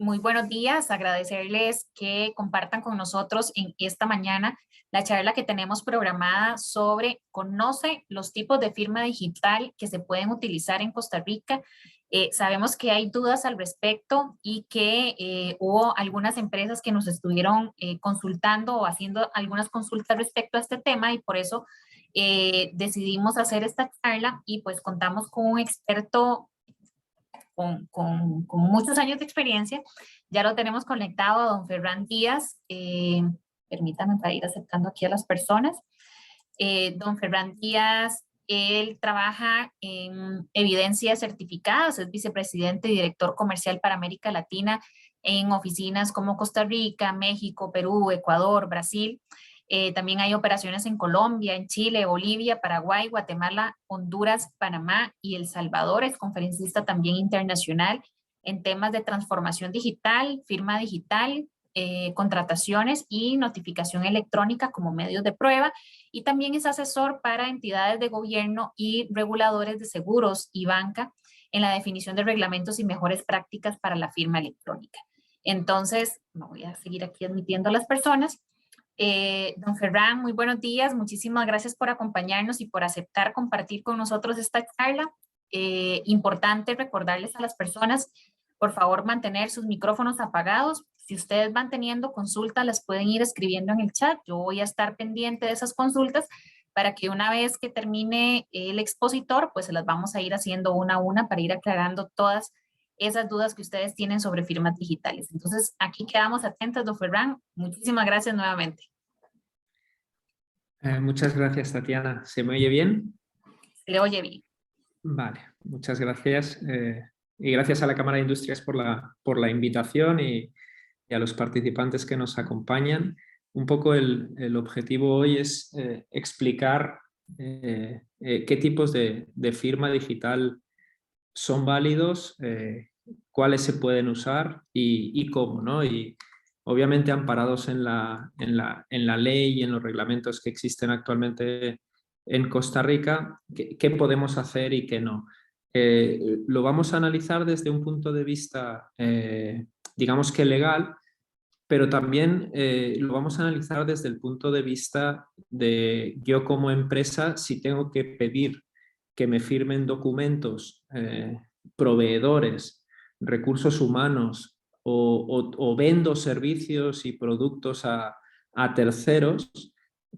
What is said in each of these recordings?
Muy buenos días, agradecerles que compartan con nosotros en esta mañana la charla que tenemos programada sobre conoce los tipos de firma digital que se pueden utilizar en Costa Rica. Sabemos que hay dudas al respecto y que hubo algunas empresas que nos estuvieron consultando o haciendo algunas consultas respecto a este tema y por eso decidimos hacer esta charla y pues contamos con un experto con muchos años de experiencia. Ya lo tenemos conectado a don Ferran Díaz. Permítanme para ir aceptando aquí a las personas. Don Ferran Díaz, él trabaja en evidencias certificadas, es vicepresidente y director comercial para América Latina en oficinas como Costa Rica, México, Perú, Ecuador, Brasil. También hay operaciones en Colombia, en Chile, Bolivia, Paraguay, Guatemala, Honduras, Panamá y El Salvador. Es conferencista también internacional en temas de transformación digital, firma digital, contrataciones y notificación electrónica como medios de prueba. Y también es asesor para entidades de gobierno y reguladores de seguros y banca en la definición de reglamentos y mejores prácticas para la firma electrónica. Entonces, me voy a seguir aquí admitiendo a las personas. Don Ferran, muy buenos días. Muchísimas gracias por acompañarnos y por aceptar compartir con nosotros esta charla. Importante recordarles a las personas, por favor, mantener sus micrófonos apagados. Si ustedes van teniendo consultas, las pueden ir escribiendo en el chat. Yo voy a estar pendiente de esas consultas para que una vez que termine el expositor, pues se las vamos a ir haciendo una a una para ir aclarando todas esas dudas que ustedes tienen sobre firmas digitales. Entonces, aquí quedamos atentos, don Ferran. Muchísimas gracias nuevamente. Muchas gracias, Tatiana. ¿Se me oye bien? Se le oye bien. Vale, muchas gracias. Y gracias a la Cámara de Industrias por la invitación y a los participantes que nos acompañan. Un poco el objetivo hoy es explicar qué tipos de firma digital son válidos, cuáles se pueden usar y cómo, ¿no? Y obviamente amparados en la ley y en los reglamentos que existen actualmente en Costa Rica, qué podemos hacer y qué no. Lo vamos a analizar desde un punto de vista, digamos que legal, pero también lo vamos a analizar desde el punto de vista de yo como empresa, si tengo que pedir que me firmen documentos, proveedores, recursos humanos o vendo servicios y productos a terceros,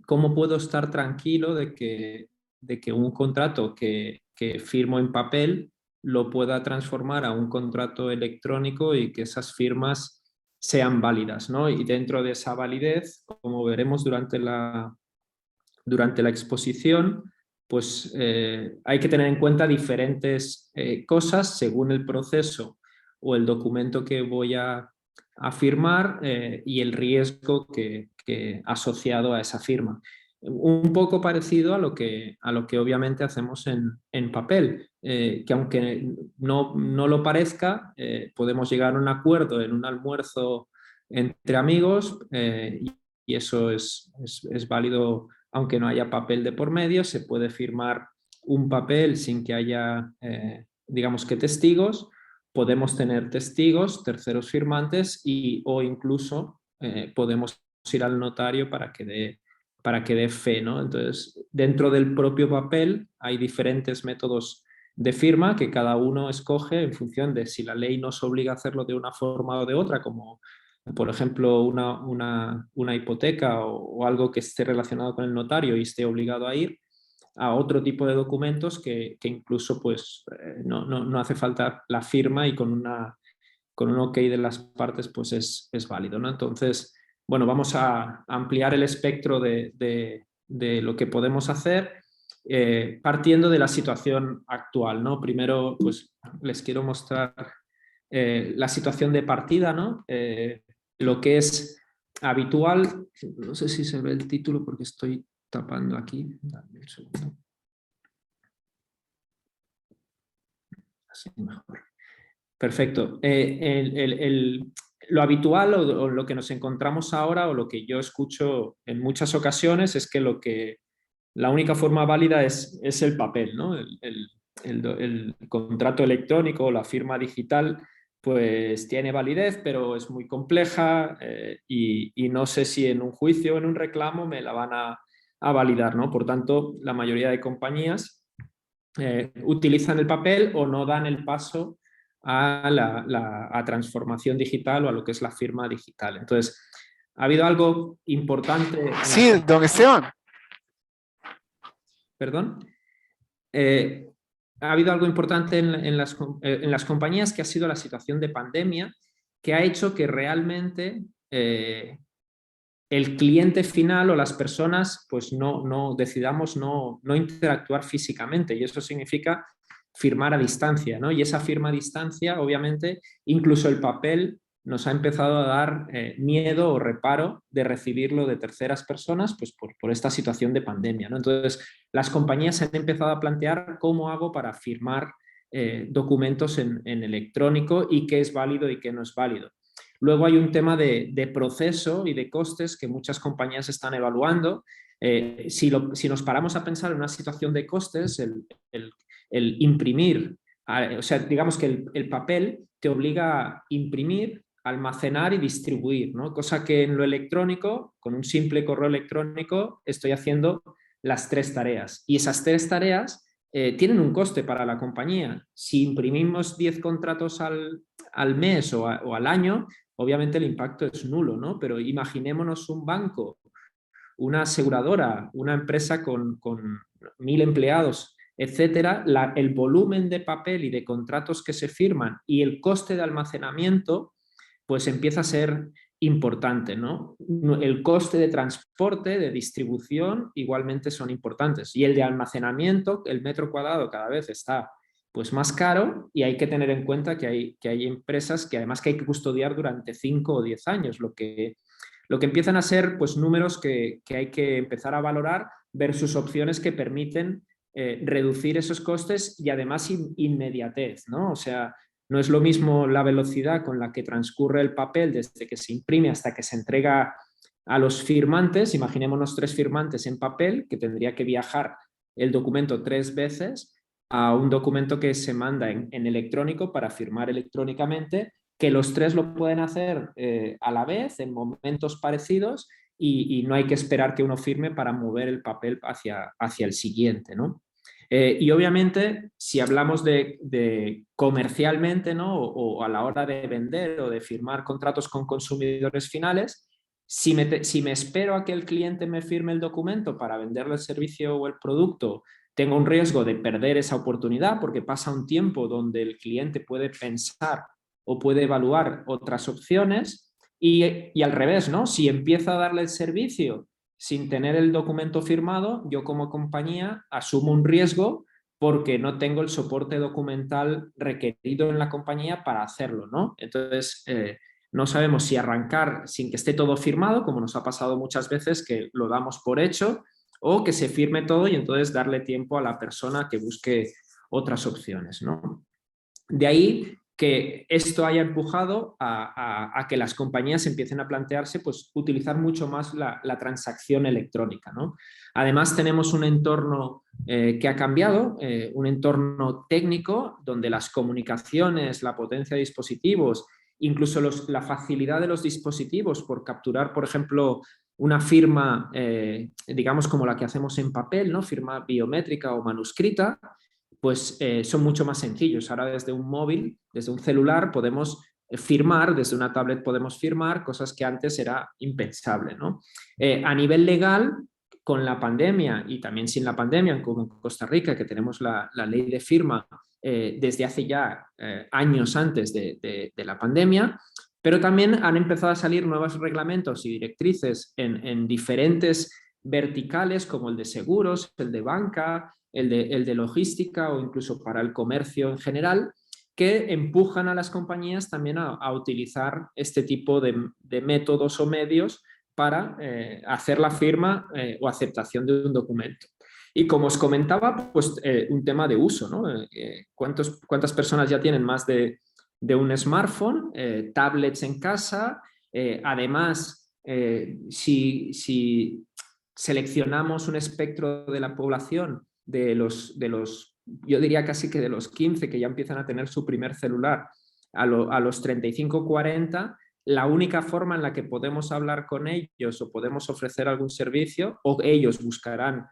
¿cómo puedo estar tranquilo de que un contrato que firmo en papel lo pueda transformar a un contrato electrónico y que esas firmas sean válidas, ¿no? Y dentro de esa validez, como veremos durante la exposición, pues hay que tener en cuenta diferentes cosas según el proceso o el documento que voy a firmar y el riesgo que asociado a esa firma. Un poco parecido a lo que obviamente hacemos en papel, que aunque no lo parezca, podemos llegar a un acuerdo en un almuerzo entre amigos y eso es válido aunque no haya papel de por medio. Se puede firmar un papel sin que haya, digamos que testigos. Podemos tener testigos, terceros firmantes o incluso podemos ir al notario para que dé fe, ¿no? Entonces, dentro del propio papel hay diferentes métodos de firma que cada uno escoge en función de si la ley nos obliga a hacerlo de una forma o de otra, como por ejemplo una hipoteca o algo que esté relacionado con el notario y esté obligado a ir a otro tipo de documentos que incluso pues, no hace falta la firma y con un ok de las partes pues es válido, ¿no? Entonces, bueno, vamos a ampliar el espectro de lo que podemos hacer partiendo de la situación actual, ¿no? Primero, pues les quiero mostrar la situación de partida, ¿no? Lo que es habitual. No sé si se ve el título porque estoy tapando aquí. Dame un segundo. Así mejor. Perfecto. Lo habitual o lo que nos encontramos ahora o lo que yo escucho en muchas ocasiones es que la única forma válida es el papel, ¿no? El contrato electrónico o la firma digital, pues tiene validez, pero es muy compleja y no sé si en un juicio o en un reclamo me la van a validar, ¿no? Por tanto, la mayoría de compañías utilizan el papel o no dan el paso a la transformación digital o a lo que es la firma digital. Entonces, ha habido algo importante en las... Sí, don Esteban. Perdón. Ha habido algo importante en las compañías, que ha sido la situación de pandemia, que ha hecho que realmente el cliente final o las personas pues no decidamos no interactuar físicamente, y eso significa firmar a distancia, ¿no? Y esa firma a distancia, obviamente, incluso el papel nos ha empezado a dar miedo o reparo de recibirlo de terceras personas, pues por esta situación de pandemia, ¿no? Entonces, las compañías se han empezado a plantear cómo hago para firmar documentos en electrónico y qué es válido y qué no es válido. Luego hay un tema de proceso y de costes que muchas compañías están evaluando. Si nos paramos a pensar en una situación de costes, el imprimir, o sea, digamos que el papel te obliga a imprimir, almacenar y distribuir, ¿no? Cosa que en lo electrónico, con un simple correo electrónico, estoy haciendo las 3 tareas. Y esas 3 tareas tienen un coste para la compañía. Si imprimimos 10 contratos al mes o al año, obviamente el impacto es nulo, ¿no? Pero imaginémonos un banco, una aseguradora, una empresa con 1000 empleados, etcétera. El volumen de papel y de contratos que se firman y el coste de almacenamiento pues empieza a ser importante, ¿no? El coste de transporte, de distribución, igualmente son importantes. Y el de almacenamiento, el metro cuadrado cada vez está pues más caro, y hay que tener en cuenta que hay empresas que además que hay que custodiar durante 5 o 10 años, lo que empiezan a ser pues números que hay que empezar a valorar versus opciones que permiten reducir esos costes y además inmediatez, ¿no? O sea, no es lo mismo la velocidad con la que transcurre el papel desde que se imprime hasta que se entrega a los firmantes. Imaginémonos 3 firmantes en papel, que tendría que viajar el documento 3 veces, a un documento que se manda en electrónico para firmar electrónicamente, que los 3 lo pueden hacer a la vez, en momentos parecidos, y no hay que esperar que uno firme para mover el papel hacia el siguiente, ¿no? Y obviamente, si hablamos de comercialmente, ¿no? O a la hora de vender o de firmar contratos con consumidores finales, si me espero a que el cliente me firme el documento para venderle el servicio o el producto, tengo un riesgo de perder esa oportunidad, porque pasa un tiempo donde el cliente puede pensar o puede evaluar otras opciones, y al revés, ¿no? Si empiezo a darle el servicio sin tener el documento firmado, yo como compañía asumo un riesgo porque no tengo el soporte documental requerido en la compañía para hacerlo, ¿no? Entonces, no sabemos si arrancar sin que esté todo firmado, como nos ha pasado muchas veces, que lo damos por hecho, o que se firme todo y entonces darle tiempo a la persona que busque otras opciones, ¿no? De ahí que esto haya empujado a que las compañías empiecen a plantearse pues, utilizar mucho más la transacción electrónica, ¿no? Además, tenemos un entorno que ha cambiado, un entorno técnico donde las comunicaciones, la potencia de dispositivos, incluso la facilidad de los dispositivos por capturar, por ejemplo, una firma, digamos como la que hacemos en papel, ¿no? Firma biométrica o manuscrita, pues son mucho más sencillos. Ahora desde un móvil, desde un celular podemos firmar, desde una tablet podemos firmar, cosas que antes era impensable, ¿no? A nivel legal, con la pandemia y también sin la pandemia, como en Costa Rica, que tenemos la ley de firma desde hace ya años antes de la pandemia, pero también han empezado a salir nuevos reglamentos y directrices en diferentes verticales, como el de seguros, el de banca, el de logística o incluso para el comercio en general, que empujan a las compañías también a utilizar este tipo de métodos o medios para hacer la firma o aceptación de un documento. Y como os comentaba, pues un tema de uso, ¿no? ¿Cuántas personas ya tienen más de un smartphone, tablets en casa? Además, si seleccionamos un espectro de la población yo diría casi que de los 15 que ya empiezan a tener su primer celular, a los 35-40, la única forma en la que podemos hablar con ellos o podemos ofrecer algún servicio o ellos buscarán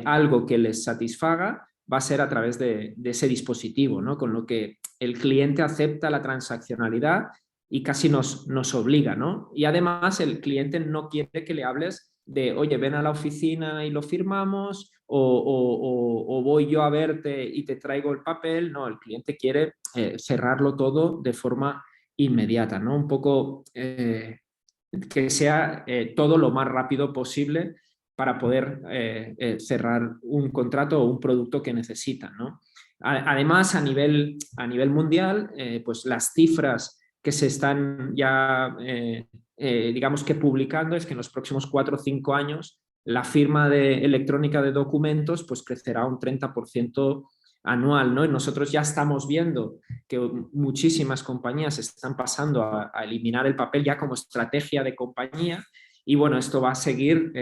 algo que les satisfaga, va a ser a través de ese dispositivo, ¿no? Con lo que el cliente acepta la transaccionalidad y casi nos obliga, ¿no? Y además el cliente no quiere que le hables de, oye, ven a la oficina y lo firmamos, o voy yo a verte y te traigo el papel. No, el cliente quiere cerrarlo todo de forma inmediata, ¿no? Un poco que sea todo lo más rápido posible para poder cerrar un contrato o un producto que necesitan, ¿no? Además, a nivel mundial, pues las cifras que se están ya, digamos que publicando, es que en los próximos 4 o 5 años la firma electrónica de documentos pues crecerá un 30% anual, ¿no? Y nosotros ya estamos viendo que muchísimas compañías están pasando a eliminar el papel ya como estrategia de compañía, y bueno, esto va a seguir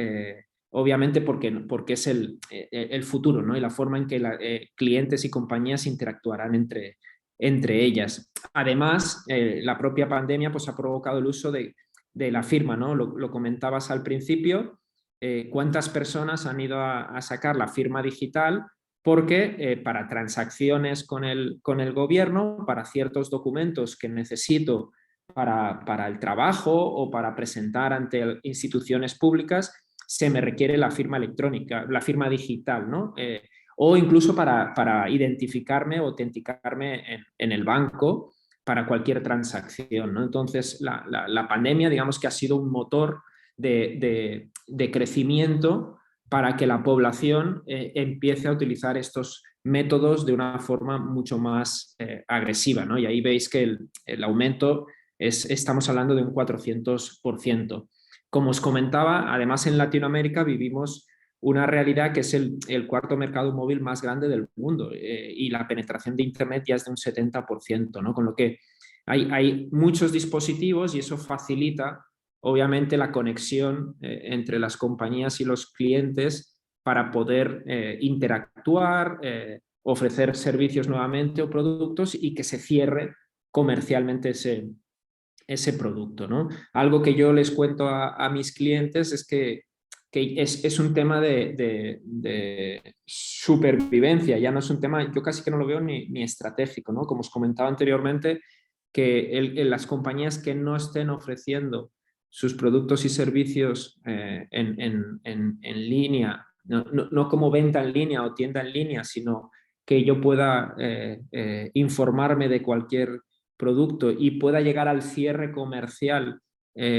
obviamente porque es el futuro, ¿no? Y la forma en que clientes y compañías interactuarán entre ellas. Además, la propia pandemia pues, ha provocado el uso de la firma, ¿no? Lo comentabas al principio, cuántas personas han ido a sacar la firma digital porque para transacciones con el gobierno, para ciertos documentos que necesito para el trabajo o para presentar ante instituciones públicas, se me requiere la firma electrónica, la firma digital, ¿no? O incluso para identificarme o autenticarme en el banco para cualquier transacción, ¿no? Entonces, la pandemia, digamos que ha sido un motor de crecimiento para que la población empiece a utilizar estos métodos de una forma mucho más agresiva, ¿no? Y ahí veis que el aumento estamos hablando de un 400%. Como os comentaba, además en Latinoamérica vivimos una realidad que es el cuarto mercado móvil más grande del mundo, y la penetración de Internet ya es de un 70%, ¿no? Con lo que hay muchos dispositivos y eso facilita obviamente la conexión entre las compañías y los clientes para poder interactuar, ofrecer servicios nuevamente o productos y que se cierre comercialmente ese producto, ¿no? Algo que yo les cuento a mis clientes es que es un tema de supervivencia, ya no es un tema, yo casi que no lo veo ni estratégico, ¿no? Como os comentaba anteriormente, que las compañías que no estén ofreciendo sus productos y servicios en línea, no como venta en línea o tienda en línea, sino que yo pueda informarme de cualquier producto y pueda llegar al cierre comercial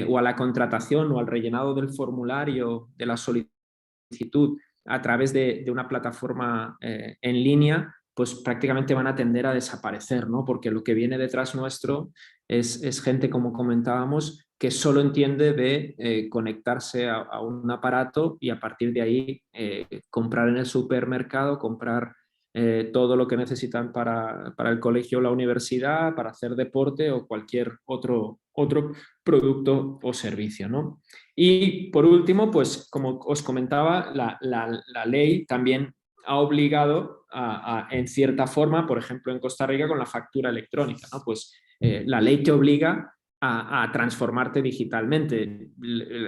o a la contratación o al rellenado del formulario de la solicitud a través de una plataforma en línea, pues prácticamente van a tender a desaparecer, ¿no? Porque lo que viene detrás nuestro es gente, como comentábamos, que solo entiende de conectarse a un aparato y a partir de ahí comprar en el supermercado, comprar todo lo que necesitan para el colegio o la universidad, para hacer deporte o cualquier otro producto o servicio, ¿no? Y por último, pues como os comentaba, la ley también ha obligado en cierta forma, por ejemplo en Costa Rica con la factura electrónica, ¿no? Pues la ley te obliga a transformarte digitalmente.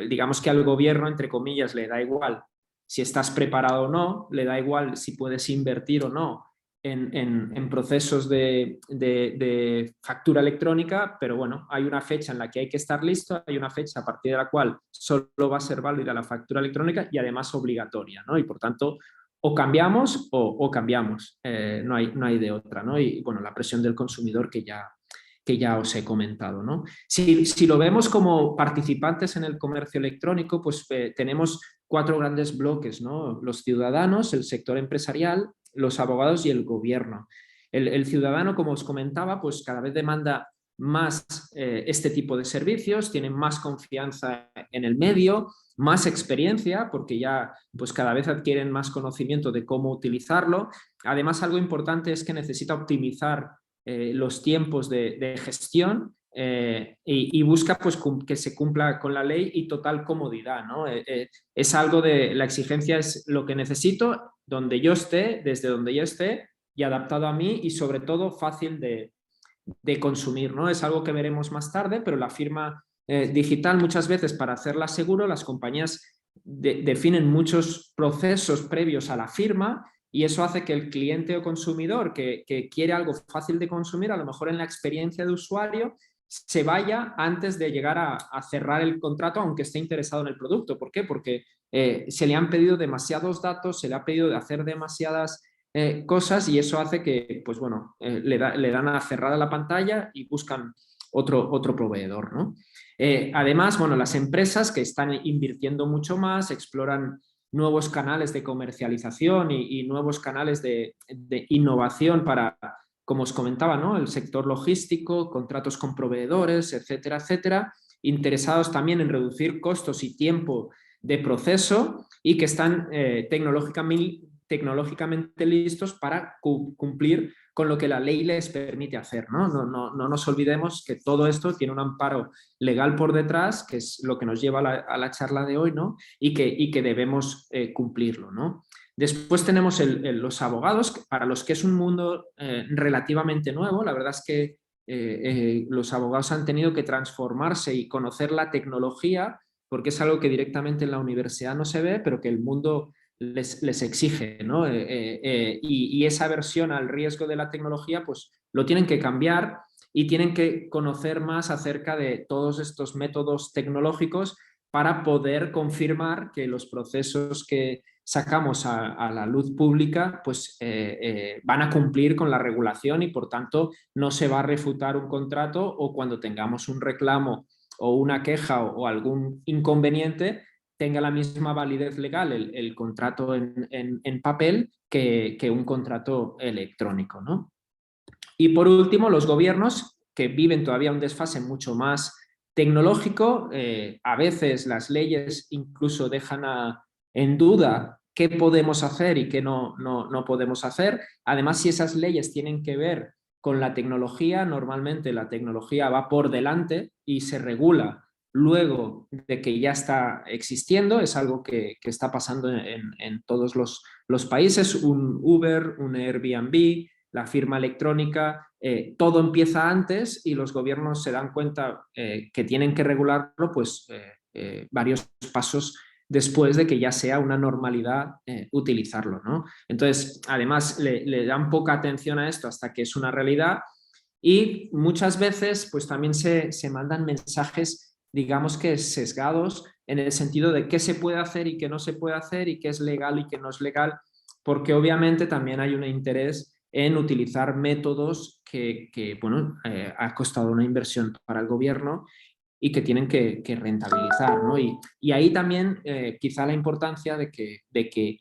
Digamos que al gobierno, entre comillas, le da igual si estás preparado o no, le da igual si puedes invertir o no en procesos de factura electrónica, pero bueno, hay una fecha en la que hay que estar listo, hay una fecha a partir de la cual solo va a ser válida la factura electrónica y además obligatoria, ¿no? Y por tanto, o cambiamos o cambiamos, no hay de otra, ¿no? Y bueno, la presión del consumidor que ya os he comentado, ¿no? Si lo vemos como participantes en el comercio electrónico, pues tenemos 4 grandes bloques, ¿no? Los ciudadanos, el sector empresarial, los abogados y el gobierno. El ciudadano, como os comentaba, pues cada vez demanda más este tipo de servicios, tiene más confianza en el medio, más experiencia, porque ya pues cada vez adquieren más conocimiento de cómo utilizarlo. Además, algo importante es que necesita optimizar los tiempos de gestión y busca pues, que se cumpla con la ley y total comodidad, ¿no? Es algo de la exigencia, es lo que necesito, donde yo esté, desde donde yo esté y adaptado a mí y sobre todo fácil de de consumir, ¿no? Es algo que veremos más tarde, pero la firma digital muchas veces, para hacerla seguro, las compañías definen muchos procesos previos a la firma, y eso hace que el cliente o consumidor que quiere algo fácil de consumir, a lo mejor en la experiencia de usuario, se vaya antes de llegar a cerrar el contrato, aunque esté interesado en el producto. ¿Por qué? Porque se le han pedido demasiados datos, se le ha pedido de hacer demasiadas cosas, y eso hace que, pues bueno, le dan a cerrada la pantalla y buscan otro proveedor, ¿no? Además, bueno, las empresas que están invirtiendo mucho más exploran nuevos canales de comercialización y nuevos canales de innovación para, como os comentaba, ¿no? El sector logístico, contratos con proveedores, etcétera, etcétera, interesados también en reducir costos y tiempo de proceso, y que están tecnológicamente listos para cumplir con lo que la ley les permite hacer, ¿no? No nos olvidemos que todo esto tiene un amparo legal por detrás, que es lo que nos lleva a la charla de hoy, ¿no? Y que debemos cumplirlo, ¿no? Después tenemos los abogados, para los que es un mundo relativamente nuevo. La verdad es que los abogados han tenido que transformarse y conocer la tecnología, porque es algo que directamente en la universidad no se ve, pero que el mundo les exige, ¿no? Y esa aversión al riesgo de la tecnología, pues lo tienen que cambiar, y tienen que conocer más acerca de todos estos métodos tecnológicos para poder confirmar que los procesos que sacamos a la luz pública pues van a cumplir con la regulación, y por tanto no se va a refutar un contrato, o cuando tengamos un reclamo o una queja o algún inconveniente, tenga la misma validez legal el contrato en papel que un contrato electrónico, ¿no? Y por último, los gobiernos, que viven todavía un desfase mucho más tecnológico. A veces las leyes incluso dejan en duda qué podemos hacer y qué no podemos hacer. Además, si esas leyes tienen que ver con la tecnología, normalmente la tecnología va por delante y se regula luego de que ya está existiendo. Es algo que está pasando en todos los países. Un Uber, un Airbnb, la firma electrónica, todo empieza antes, y los gobiernos se dan cuenta que tienen que regularlo pues varios pasos después de que ya sea una normalidad utilizarlo, ¿no? Entonces, además, le dan poca atención a esto hasta que es una realidad, y muchas veces pues también se mandan mensajes, digamos que sesgados, en el sentido de qué se puede hacer y qué no se puede hacer, y qué es legal y qué no es legal, porque obviamente también hay un interés en utilizar métodos que bueno, ha costado una inversión para el gobierno y que tienen que rentabilizar, ¿no? Y ahí también quizá la importancia de que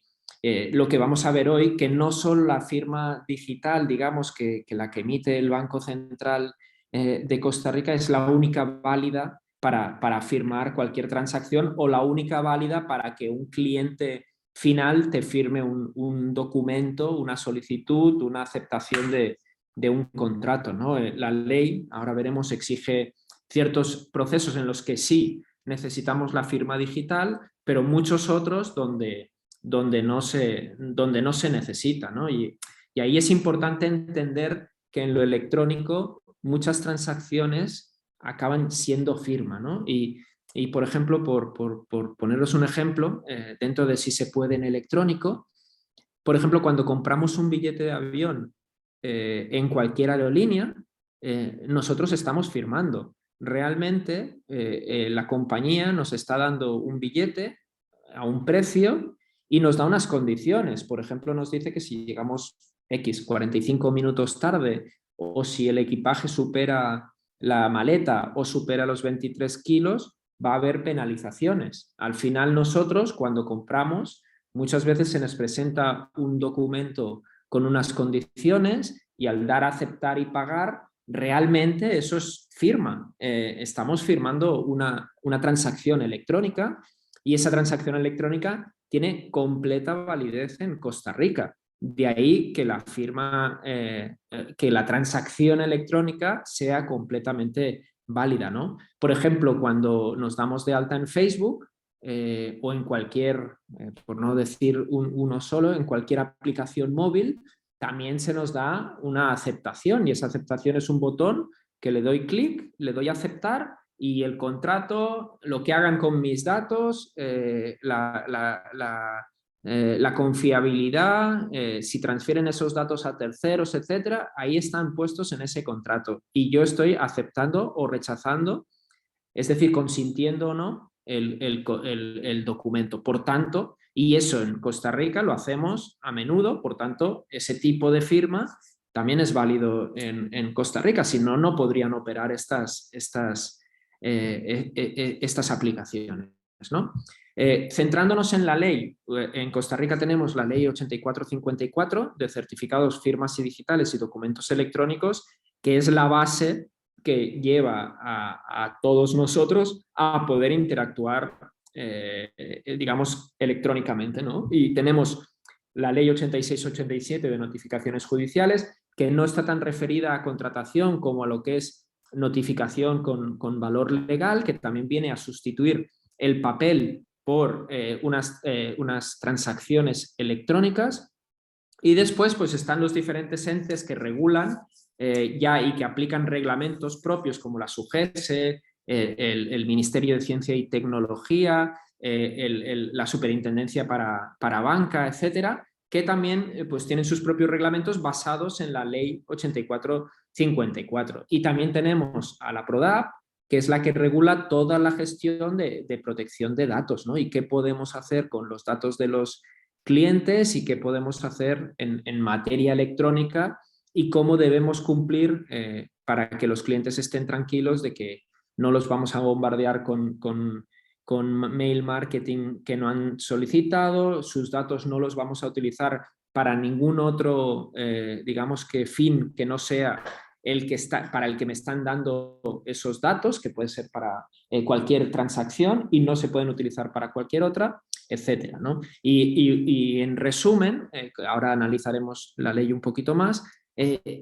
lo que vamos a ver hoy, que no solo la firma digital, digamos, que la que emite el Banco Central de Costa Rica, es la única válida para firmar cualquier transacción, o la única válida para que un cliente final te firme un documento, una solicitud, una aceptación de un contrato, ¿no? La ley, ahora veremos, exige ciertos procesos en los que sí necesitamos la firma digital, pero muchos otros donde no se necesita, ¿no? Y ahí es importante entender que en lo electrónico muchas transacciones acaban siendo firma, ¿no? Y por ejemplo, por poneros un ejemplo, dentro de si se puede en electrónico, por ejemplo, cuando compramos un billete de avión en cualquier aerolínea, nosotros estamos firmando. Realmente la compañía nos está dando un billete a un precio y nos da unas condiciones. Por ejemplo, nos dice que si llegamos 45 minutos tarde, o si el equipaje supera la maleta o supera los 23 kilos, va a haber penalizaciones. Al final nosotros, cuando compramos, muchas veces se nos presenta un documento con unas condiciones, y al dar a aceptar y pagar, realmente eso es firma. Estamos firmando una transacción electrónica, y esa transacción electrónica tiene completa validez en Costa Rica. De ahí que la firma, que la transacción electrónica sea completamente válida, ¿no? Por ejemplo, cuando nos damos de alta en Facebook, o en cualquier, por no decir uno solo, en cualquier aplicación móvil, también se nos da una aceptación, y esa aceptación es un botón que le doy clic, le doy a aceptar, y el contrato, lo que hagan con mis datos, la confiabilidad, si transfieren esos datos a terceros, etcétera, ahí están puestos en ese contrato. Y yo estoy aceptando o rechazando, es decir, consintiendo o no el documento. Por tanto, y eso en Costa Rica lo hacemos a menudo, por tanto, ese tipo de firma también es válido en Costa Rica, si no, no podrían operar estas aplicaciones, ¿no? Centrándonos en la ley, en Costa Rica tenemos la ley 8454 de certificados, firmas y digitales y documentos electrónicos, que es la base que lleva a todos nosotros a poder interactuar, digamos, electrónicamente, ¿no? Y tenemos la ley 8687 de notificaciones judiciales, que no está tan referida a contratación como a lo que es notificación con valor legal, que también viene a sustituir el papel por unas transacciones electrónicas. Y después pues están los diferentes entes que regulan ya y que aplican reglamentos propios como la SUGESE, el Ministerio de Ciencia y Tecnología, la Superintendencia para Banca, etcétera, que también pues tienen sus propios reglamentos basados en la Ley 8454. Y también tenemos a la PRODAP, que es la que regula toda la gestión de protección de datos, ¿no? Y qué podemos hacer con los datos de los clientes y qué podemos hacer en materia electrónica y cómo debemos cumplir para que los clientes estén tranquilos de que no los vamos a bombardear con mail marketing que no han solicitado, sus datos no los vamos a utilizar para ningún otro, digamos que fin que no sea para el que me están dando esos datos, que puede ser para cualquier transacción y no se pueden utilizar para cualquier otra, etcétera, ¿no? Y en resumen, ahora analizaremos la ley un poquito más,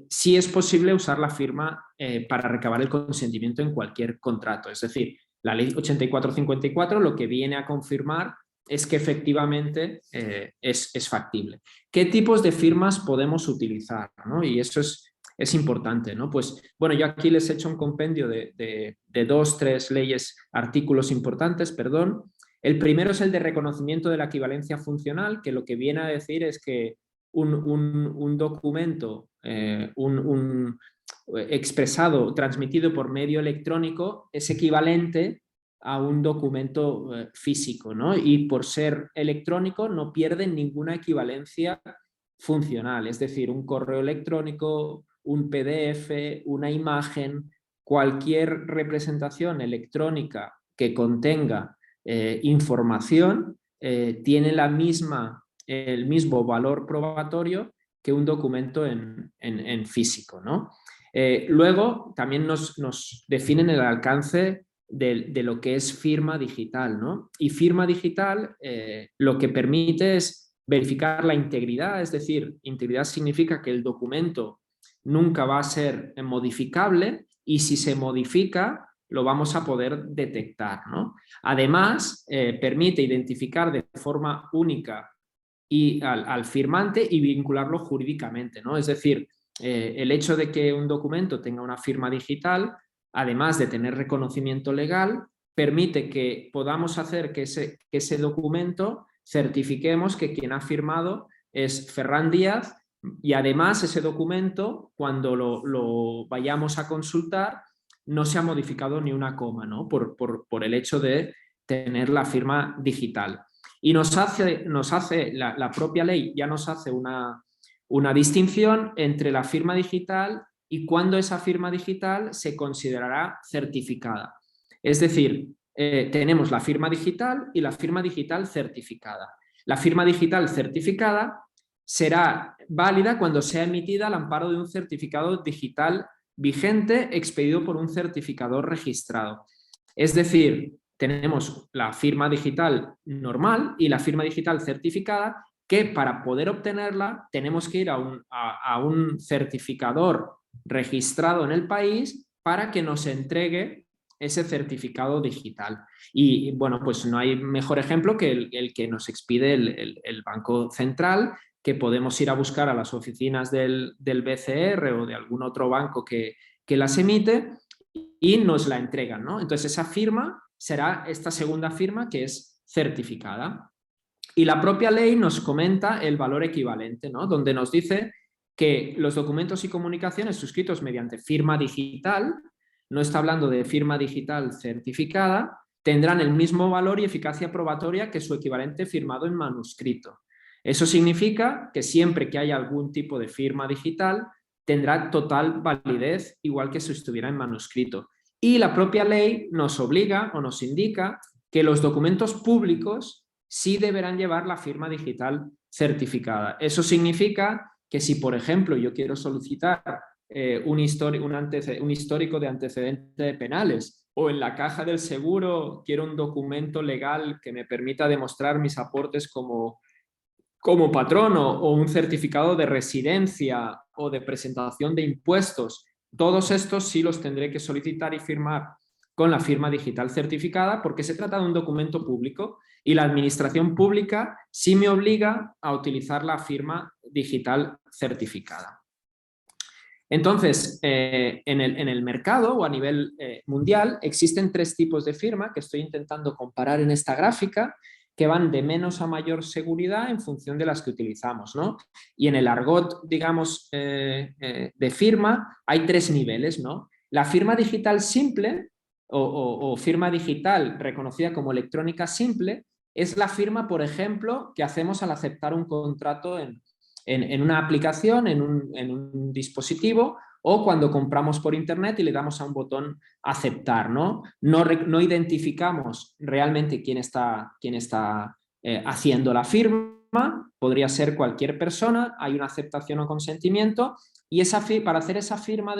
sí es posible usar la firma para recabar el consentimiento en cualquier contrato. Es decir, la ley 8454 lo que viene a confirmar es que efectivamente es factible. ¿Qué tipos de firmas podemos utilizar, ¿no? Y eso es importante, ¿no? Pues bueno, yo aquí les he hecho un compendio de 2, 3 leyes, artículos importantes, perdón. El primero es el de reconocimiento de la equivalencia funcional, que lo que viene a decir es que un documento expresado, transmitido por medio electrónico, es equivalente a un documento físico, ¿no? Y por ser electrónico no pierde ninguna equivalencia funcional, es decir, un correo electrónico, un PDF, una imagen, cualquier representación electrónica que contenga información tiene el mismo valor probatorio que un documento en físico, ¿no? Luego también nos definen el alcance de lo que es firma digital, ¿no? Y firma digital lo que permite es verificar la integridad, es decir, integridad significa que el documento nunca va a ser modificable y si se modifica lo vamos a poder detectar, ¿no? Además, permite identificar de forma única al firmante y vincularlo jurídicamente, ¿no? Es decir, el hecho de que un documento tenga una firma digital, además de tener reconocimiento legal, permite que podamos hacer que ese documento certifiquemos que quien ha firmado es Ferran Díaz y además ese documento, cuando lo vayamos a consultar, no se ha modificado ni una coma, ¿no? Por el hecho de tener la firma digital. Y nos hace la propia ley ya nos hace una distinción entre la firma digital y cuándo esa firma digital se considerará certificada. Es decir, tenemos la firma digital y la firma digital certificada. La firma digital certificada será válida cuando sea emitida al amparo de un certificado digital vigente expedido por un certificador registrado. Es decir, tenemos la firma digital normal y la firma digital certificada, que para poder obtenerla tenemos que ir a un certificador registrado en el país para que nos entregue ese certificado digital. Y bueno, pues no hay mejor ejemplo que el que nos expide el Banco Central, que podemos ir a buscar a las oficinas del BCR o de algún otro banco que las emite y nos la entregan, ¿no? Entonces esa firma será esta segunda firma que es certificada. Y la propia ley nos comenta el valor equivalente, ¿no? Donde nos dice que los documentos y comunicaciones suscritos mediante firma digital, no está hablando de firma digital certificada, tendrán el mismo valor y eficacia probatoria que su equivalente firmado en manuscrito. Eso significa que siempre que haya algún tipo de firma digital, tendrá total validez, igual que si estuviera en manuscrito. Y la propia ley nos obliga o nos indica que los documentos públicos sí deberán llevar la firma digital certificada. Eso significa que si, por ejemplo, yo quiero solicitar un histórico de antecedentes penales o en la caja del seguro quiero un documento legal que me permita demostrar mis aportes como patrono o un certificado de residencia o de presentación de impuestos, todos estos sí los tendré que solicitar y firmar con la firma digital certificada porque se trata de un documento público y la administración pública sí me obliga a utilizar la firma digital certificada. Entonces, en el mercado o a nivel mundial existen 3 tipos de firma que estoy intentando comparar en esta gráfica, que van de menos a mayor seguridad en función de las que utilizamos, ¿no? Y en el argot, digamos, de firma hay 3 niveles, ¿no? La firma digital simple o firma digital reconocida como electrónica simple es la firma, por ejemplo, que hacemos al aceptar un contrato en una aplicación, en un dispositivo o cuando compramos por internet y le damos a un botón aceptar, ¿no? No identificamos realmente quién está haciendo la firma, podría ser cualquier persona, hay una aceptación o consentimiento y para hacer esa firma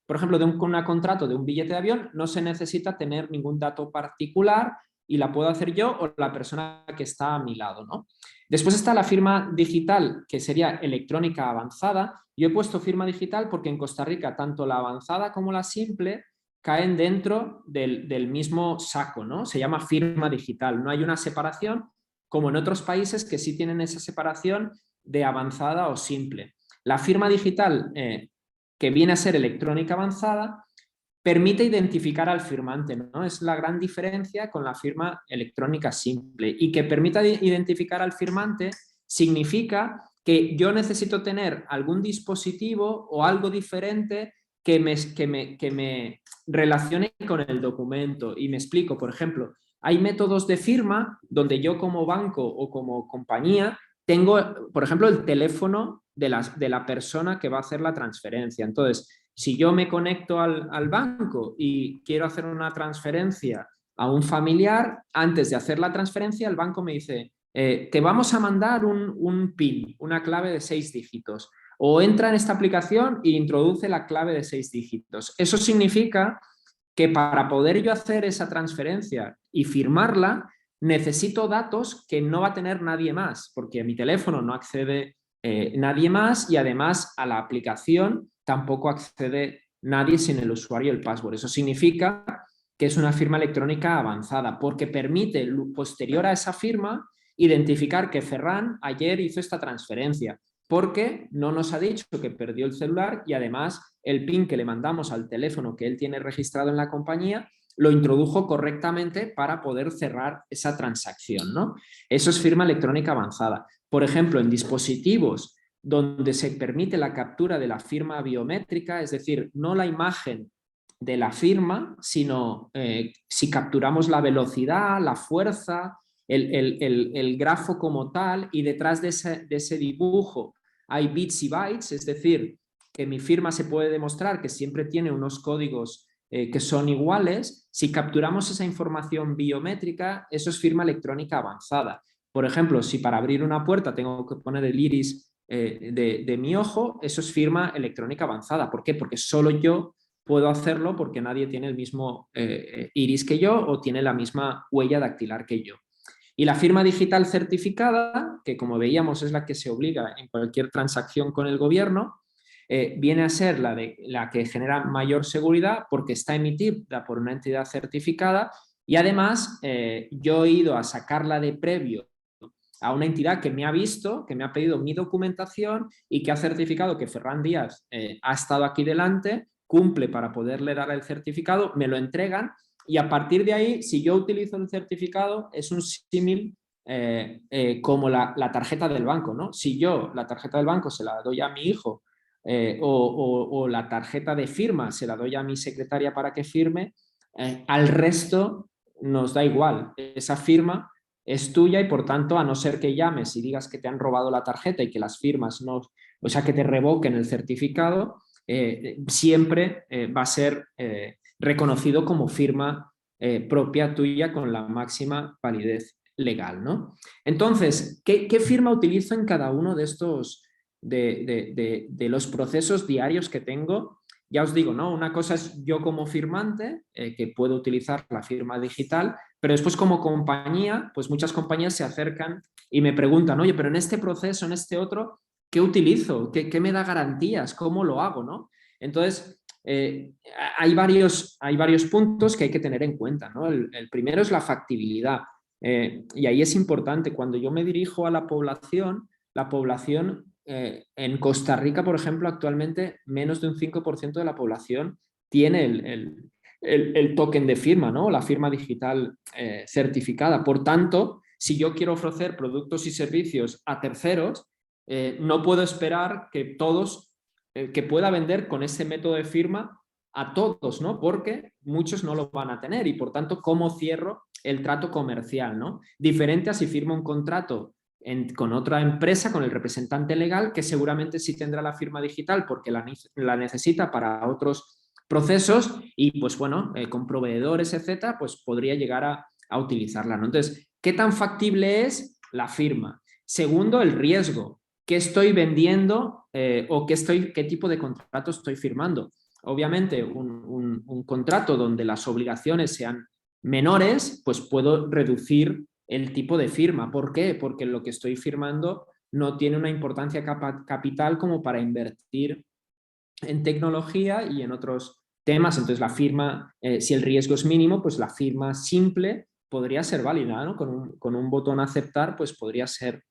por ejemplo, de un contrato de un billete de avión no se necesita tener ningún dato particular y la puedo hacer yo o la persona que está a mi lado, ¿no? Después está la firma digital, que sería electrónica avanzada. Yo he puesto firma digital porque en Costa Rica tanto la avanzada como la simple caen dentro del mismo saco, ¿no? Se llama firma digital. No hay una separación como en otros países que sí tienen esa separación de avanzada o simple. La firma digital, que viene a ser electrónica avanzada, permite identificar al firmante, ¿no? Es la gran diferencia con la firma electrónica simple. Y que permita identificar al firmante significa que yo necesito tener algún dispositivo o algo diferente que me relacione con el documento. Y me explico, por ejemplo, hay métodos de firma donde yo como banco o como compañía tengo, por ejemplo, el teléfono de la persona que va a hacer la transferencia. Entonces, si yo me conecto al banco y quiero hacer una transferencia a un familiar, antes de hacer la transferencia, el banco me dice, te vamos a mandar un PIN, una clave de 6 dígitos. O entra en esta aplicación e introduce la clave de 6 dígitos. Eso significa que para poder yo hacer esa transferencia y firmarla, necesito datos que no va a tener nadie más, porque a mi teléfono no accede nadie más y además a la aplicación tampoco accede nadie sin el usuario y el password. Eso significa que es una firma electrónica avanzada porque permite, posterior a esa firma, identificar que Ferran ayer hizo esta transferencia porque no nos ha dicho que perdió el celular y además el PIN que le mandamos al teléfono que él tiene registrado en la compañía lo introdujo correctamente para poder cerrar esa transacción, ¿no? Eso es firma electrónica avanzada. Por ejemplo, en dispositivos donde se permite la captura de la firma biométrica, es decir, no la imagen de la firma, sino si capturamos la velocidad, la fuerza, el grafo como tal, y detrás de ese dibujo hay bits y bytes, es decir, que mi firma se puede demostrar que siempre tiene unos códigos que son iguales. Si capturamos esa información biométrica, eso es firma electrónica avanzada. Por ejemplo, si para abrir una puerta tengo que poner el iris de mi ojo, eso es firma electrónica avanzada. ¿Por qué? Porque solo yo puedo hacerlo porque nadie tiene el mismo iris que yo o tiene la misma huella dactilar que yo. Y la firma digital certificada, que como veíamos es la que se obliga en cualquier transacción con el gobierno, viene a ser la que genera mayor seguridad porque está emitida por una entidad certificada y además yo he ido a sacarla de previo a una entidad que me ha visto, que me ha pedido mi documentación y que ha certificado que Ferran Díaz ha estado aquí delante, cumple para poderle dar el certificado, me lo entregan y a partir de ahí, si yo utilizo el certificado, es un símil como la tarjeta del banco, ¿no? Si yo la tarjeta del banco se la doy a mi hijo o la tarjeta de firma se la doy a mi secretaria para que firme, al resto nos da igual. Esa firma es tuya y por tanto, a no ser que llames y digas que te han robado la tarjeta y que las firmas no, o sea, que te revoquen el certificado, siempre va a ser reconocido como firma propia tuya con la máxima validez legal, ¿no? Entonces, ¿qué firma utilizo en cada uno de estos, de los procesos diarios que tengo? Ya os digo, ¿no? Una cosa es yo como firmante, que puedo utilizar la firma digital, pero después como compañía, pues muchas compañías se acercan y me preguntan, oye, pero en este proceso, en este otro, ¿qué utilizo? ¿Qué me da garantías? ¿Cómo lo hago? ¿No? Entonces, hay varios puntos que hay que tener en cuenta, ¿no? El primero es la factibilidad. Y ahí es importante, cuando yo me dirijo a la población en Costa Rica, por ejemplo, actualmente menos de un 5% de la población tiene el token de firma, ¿no? La firma digital certificada. Por tanto, si yo quiero ofrecer productos y servicios a terceros, no puedo esperar que todos, que pueda vender con ese método de firma a todos, ¿no? Porque muchos no lo van a tener y por tanto, ¿cómo cierro el trato comercial, ¿no? Diferente a si firmo un contrato con otra empresa, con el representante legal, que seguramente sí tendrá la firma digital porque la necesita para otros procesos y pues bueno, con proveedores, etcétera, pues podría llegar a utilizarla, ¿no? Entonces, ¿qué tan factible es la firma? Segundo, el riesgo. ¿Qué estoy vendiendo o qué tipo de contrato estoy firmando? Obviamente, un contrato donde las obligaciones sean menores, pues puedo reducir el tipo de firma. ¿Por qué? Porque lo que estoy firmando no tiene una importancia capital como para invertir en tecnología y en otros temas. Entonces, la firma, si el riesgo es mínimo, pues la firma simple podría ser válida, ¿no? Con un botón aceptar, pues podría ser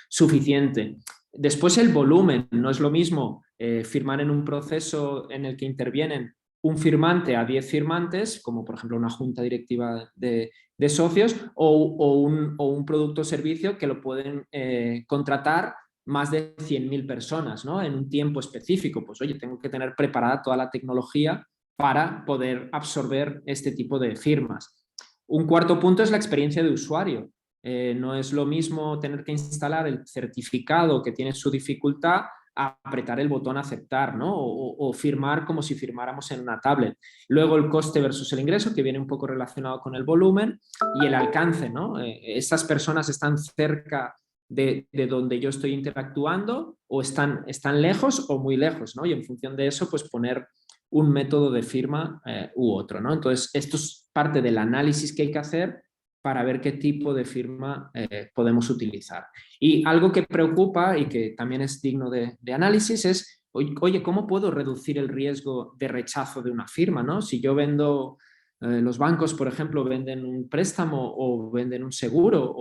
suficiente. Después, el volumen. No es lo mismo firmar en un proceso en el que intervienen un firmante a 10 firmantes, como por ejemplo una junta directiva de socios, o un producto o servicio que lo pueden contratar más de 100.000 personas, ¿no? En un tiempo específico. Pues oye, tengo que tener preparada toda la tecnología para poder absorber este tipo de firmas. Un cuarto punto es la experiencia de usuario. No es lo mismo tener que instalar el certificado que tiene su dificultad a apretar el botón aceptar, ¿no? O firmar como si firmáramos en una tablet. Luego el coste versus el ingreso, que viene un poco relacionado con el volumen, y el alcance, ¿no? Estas personas están cerca de donde yo estoy interactuando o están lejos o muy lejos, ¿no? Y en función de eso, pues poner un método de firma u otro, ¿no? Entonces, esto es parte del análisis que hay que hacer para ver qué tipo de firma podemos utilizar. Y algo que preocupa y que también es digno de análisis es, oye, ¿cómo puedo reducir el riesgo de rechazo de una firma, ¿no? Si yo vendo, los bancos, por ejemplo, venden un préstamo o venden un seguro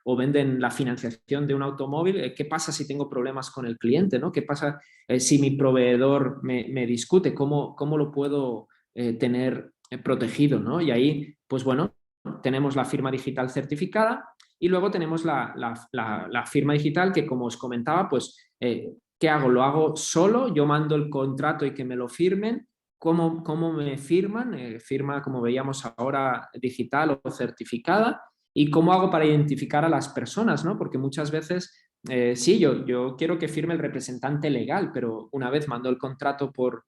o venden la financiación de un automóvil, ¿qué pasa si tengo problemas con el cliente, ¿no? ¿Qué pasa si mi proveedor me discute? ¿Cómo lo puedo tener protegido, ¿no? Y ahí, pues bueno, tenemos la firma digital certificada y luego tenemos la firma digital que, como os comentaba, pues, ¿qué hago? ¿Lo hago solo? Yo mando el contrato y que me lo firmen. ¿Cómo me firman? Firma, como veíamos ahora, digital o certificada. ¿Y cómo hago para identificar a las personas, ¿no? Porque muchas veces, sí, yo quiero que firme el representante legal, pero una vez mando el contrato por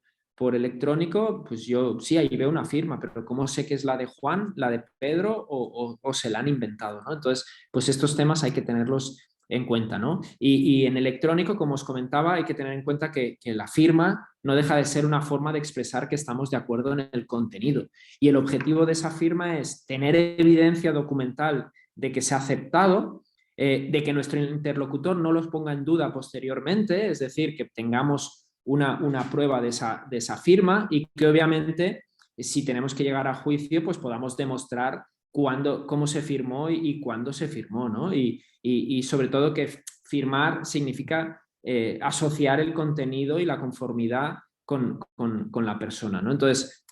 electrónico, pues yo sí, ahí veo una firma, pero ¿cómo sé que es la de Juan, la de Pedro o se la han inventado, ¿no? Entonces, pues estos temas hay que tenerlos en cuenta, ¿no? Y en electrónico, como os comentaba, hay que tener en cuenta que la firma no deja de ser una forma de expresar que estamos de acuerdo en el contenido. Y el objetivo de esa firma es tener evidencia documental de que se ha aceptado, de que nuestro interlocutor no los ponga en duda posteriormente, es decir, que tengamos una prueba de esa firma y que obviamente si tenemos que llegar a juicio pues podamos demostrar cómo se firmó y cuándo se firmó, ¿no? Y sobre todo que firmar significa asociar el contenido y la conformidad con la persona, ¿no? Entonces,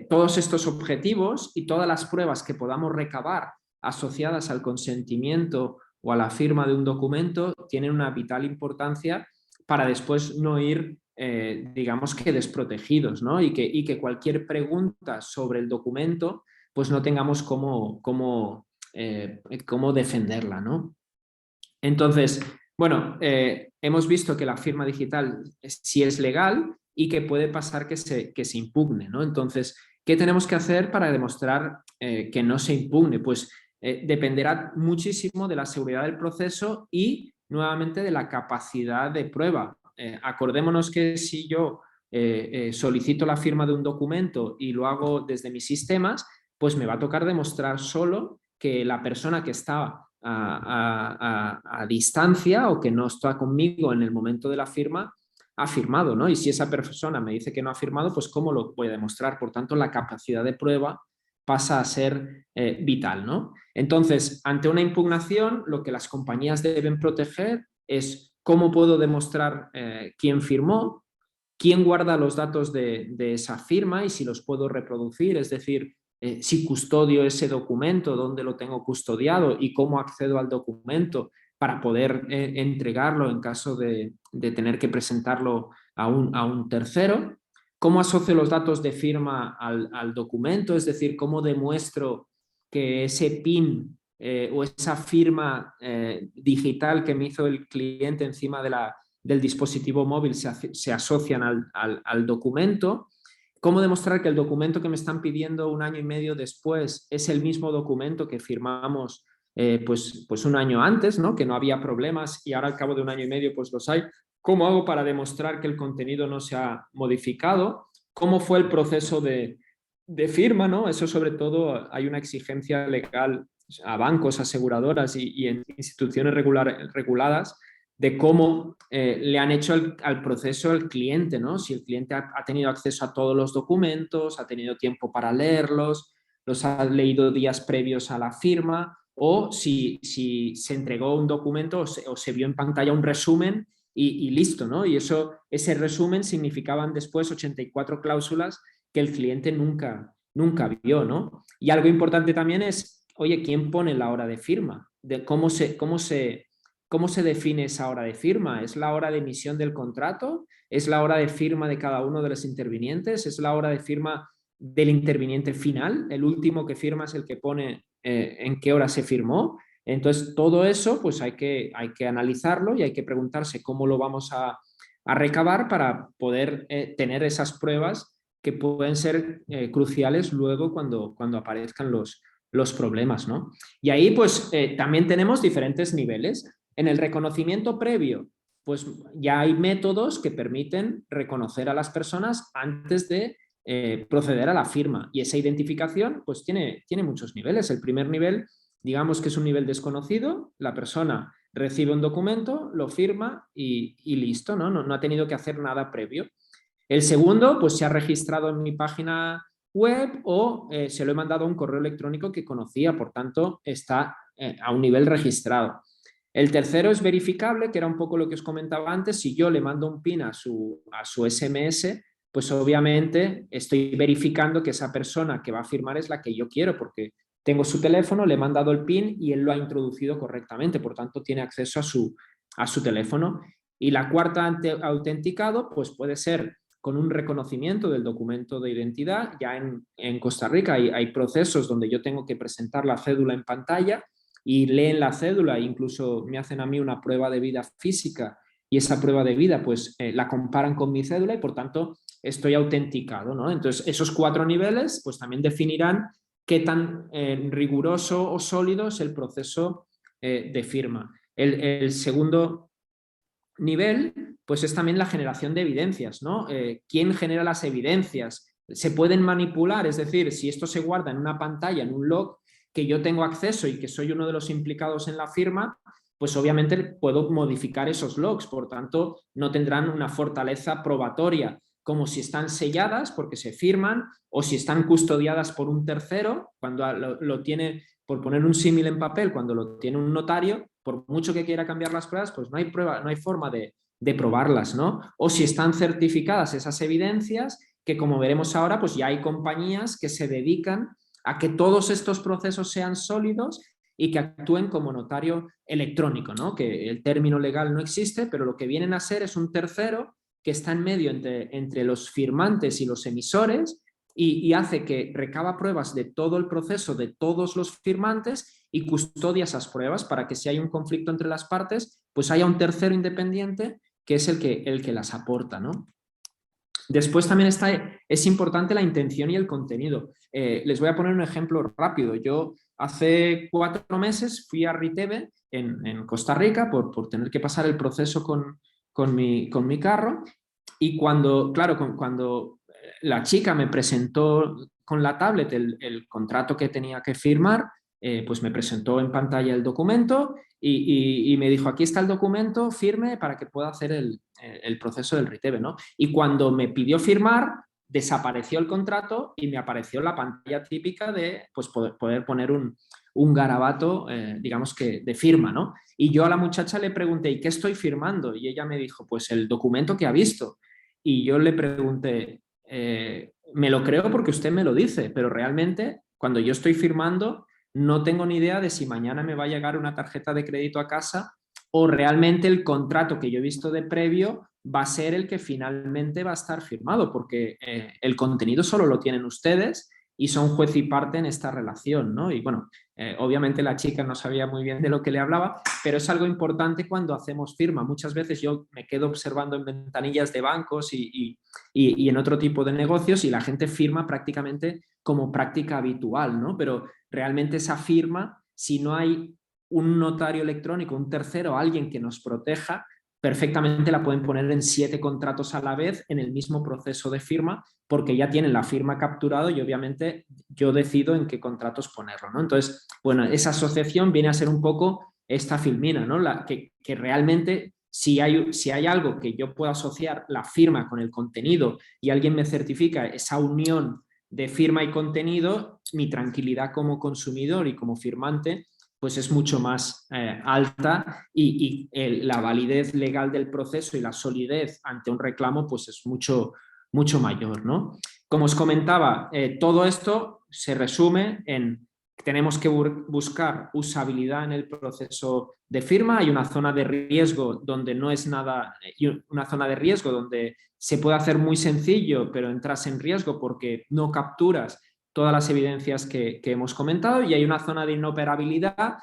todos estos objetivos y todas las pruebas que podamos recabar asociadas al consentimiento o a la firma de un documento tienen una vital importancia para después no ir, digamos que desprotegidos, ¿no? Y que cualquier pregunta sobre el documento pues no tengamos cómo defenderla, ¿no? Entonces, bueno, hemos visto que la firma digital sí es legal y que puede pasar que se impugne, ¿no? Entonces, ¿qué tenemos que hacer para demostrar que no se impugne? Pues dependerá muchísimo de la seguridad del proceso y nuevamente de la capacidad de prueba. Acordémonos que si yo solicito la firma de un documento y lo hago desde mis sistemas, pues me va a tocar demostrar solo que la persona que está a distancia o que no está conmigo en el momento de la firma ha firmado, ¿no? Y si esa persona me dice que no ha firmado, pues ¿cómo lo voy a demostrar? Por tanto, la capacidad de prueba pasa a ser vital, ¿no? Entonces, ante una impugnación, lo que las compañías deben proteger es cómo puedo demostrar quién firmó, quién guarda los datos de esa firma y si los puedo reproducir, es decir, si custodio ese documento, dónde lo tengo custodiado y cómo accedo al documento para poder entregarlo en caso de tener que presentarlo a un tercero. ¿Cómo asocio los datos de firma al documento? Es decir, ¿cómo demuestro que ese PIN o esa firma digital que me hizo el cliente encima del dispositivo móvil se asocian al documento? ¿Cómo demostrar que el documento que me están pidiendo un año y medio después es el mismo documento que firmamos pues un año antes, ¿no? Que no había problemas y ahora al cabo de un año y medio pues los hay? ¿Cómo hago para demostrar que el contenido no se ha modificado? ¿Cómo fue el proceso de firma, ¿no? Eso sobre todo hay una exigencia legal a bancos, aseguradoras y en instituciones reguladas de cómo le han hecho al proceso el cliente, ¿no? Si el cliente ha tenido acceso a todos los documentos, ha tenido tiempo para leerlos, los ha leído días previos a la firma, o si se entregó un documento o se vio en pantalla un resumen y listo, ¿no? Y ese resumen significaban después 84 cláusulas que el cliente nunca vio, ¿no? Y algo importante también es, oye, ¿quién pone la hora de firma? De cómo se define esa hora de firma. ¿Es la hora de emisión del contrato? ¿Es la hora de firma de cada uno de los intervinientes? ¿Es la hora de firma del interviniente final? El último que firma es el que pone en qué hora se firmó. Entonces, todo eso pues hay que analizarlo y hay que preguntarse cómo lo vamos a recabar para poder tener esas pruebas que pueden ser cruciales luego cuando aparezcan los problemas, ¿no? Y ahí pues también tenemos diferentes niveles. En el reconocimiento previo, pues ya hay métodos que permiten reconocer a las personas antes de proceder a la firma. Y esa identificación pues tiene muchos niveles. El primer nivel, digamos que es un nivel desconocido, la persona recibe un documento, lo firma y listo, ¿no? No ha tenido que hacer nada previo. El segundo, pues se ha registrado en mi página web o se lo he mandado a un correo electrónico que conocía, por tanto está a un nivel registrado. El tercero es verificable, que era un poco lo que os comentaba antes. Si yo le mando un PIN a su SMS, pues obviamente estoy verificando que esa persona que va a firmar es la que yo quiero, porque tengo su teléfono, le he mandado el PIN y él lo ha introducido correctamente, por tanto tiene acceso a su teléfono. Y la cuarta autenticado, pues puede ser con un reconocimiento del documento de identidad. Ya en Costa Rica hay procesos donde yo tengo que presentar la cédula en pantalla y leen la cédula, incluso me hacen a mí una prueba de vida física y esa prueba de vida pues la comparan con mi cédula y por tanto estoy autenticado, ¿no? Entonces esos 4 niveles pues también definirán qué tan riguroso o sólido es el proceso de firma. El segundo nivel pues es también la generación de evidencias, ¿no? ¿Quién genera las evidencias? ¿Se pueden manipular? Es decir, si esto se guarda en una pantalla, en un log, que yo tengo acceso y que soy uno de los implicados en la firma, pues obviamente puedo modificar esos logs, por tanto no tendrán una fortaleza probatoria como si están selladas porque se firman o si están custodiadas por un tercero, cuando lo tiene, por poner un símil en papel, cuando lo tiene un notario, por mucho que quiera cambiar las pruebas, pues no hay prueba, no hay forma de probarlas, ¿no? O si están certificadas esas evidencias, que como veremos ahora, pues ya hay compañías que se dedican a que todos estos procesos sean sólidos y que actúen como notario electrónico, ¿no? Que el término legal no existe, pero lo que vienen a ser es un tercero que está en medio entre los firmantes y los emisores y hace que recaba pruebas de todo el proceso de todos los firmantes y custodia esas pruebas para que si hay un conflicto entre las partes, pues haya un tercero independiente que es el que las aporta, ¿no? Después también es importante la intención y el contenido. Les voy a poner un ejemplo rápido. Yo hace 4 meses fui a Riteve en Costa Rica por tener que pasar el proceso con mi carro y cuando la chica me presentó con la tablet el contrato que tenía que firmar, pues me presentó en pantalla el documento y me dijo, aquí está el documento, firme para que pueda hacer el proceso del Riteve, ¿no? Y cuando me pidió firmar, desapareció el contrato y me apareció la pantalla típica de pues, poder poner un garabato, digamos que de firma, ¿no? Y yo a la muchacha le pregunté, ¿y qué estoy firmando? Y ella me dijo, pues el documento que ha visto. Y yo le pregunté, me lo creo porque usted me lo dice, pero realmente cuando yo estoy firmando no tengo ni idea de si mañana me va a llegar una tarjeta de crédito a casa o realmente el contrato que yo he visto de previo va a ser el que finalmente va a estar firmado, porque el contenido solo lo tienen ustedes y son juez y parte en esta relación, ¿no? Y bueno, obviamente la chica no sabía muy bien de lo que le hablaba, pero es algo importante cuando hacemos firma. Muchas veces yo me quedo observando en ventanillas de bancos y en otro tipo de negocios y la gente firma prácticamente como práctica habitual, ¿no? Pero realmente esa firma, si no hay un notario electrónico, un tercero, alguien que nos proteja, perfectamente la pueden poner en 7 contratos a la vez en el mismo proceso de firma porque ya tienen la firma capturado y obviamente yo decido en qué contratos ponerlo, ¿no? Entonces, bueno, esa asociación viene a ser un poco esta filmina, ¿no? Que realmente si hay algo que yo pueda asociar la firma con el contenido y alguien me certifica esa unión de firma y contenido, mi tranquilidad como consumidor y como firmante pues es mucho más alta y la validez legal del proceso y la solidez ante un reclamo pues es mucho, mucho mayor, ¿no? Como os comentaba, todo esto se resume en tenemos que buscar usabilidad en el proceso de firma. Hay una zona de riesgo donde no es nada, una zona de riesgo donde se puede hacer muy sencillo, pero entras en riesgo porque no capturas todas las evidencias que hemos comentado y hay una zona de inoperabilidad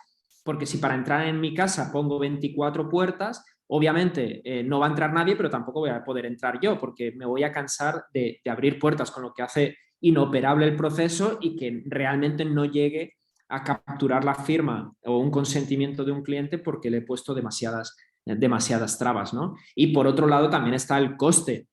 porque si para entrar en mi casa pongo 24 puertas, obviamente no va a entrar nadie, pero tampoco voy a poder entrar yo porque me voy a cansar de abrir puertas, con lo que hace inoperable el proceso y que realmente no llegue a capturar la firma o un consentimiento de un cliente porque le he puesto demasiadas trabas, ¿no? Y por otro lado también está el coste.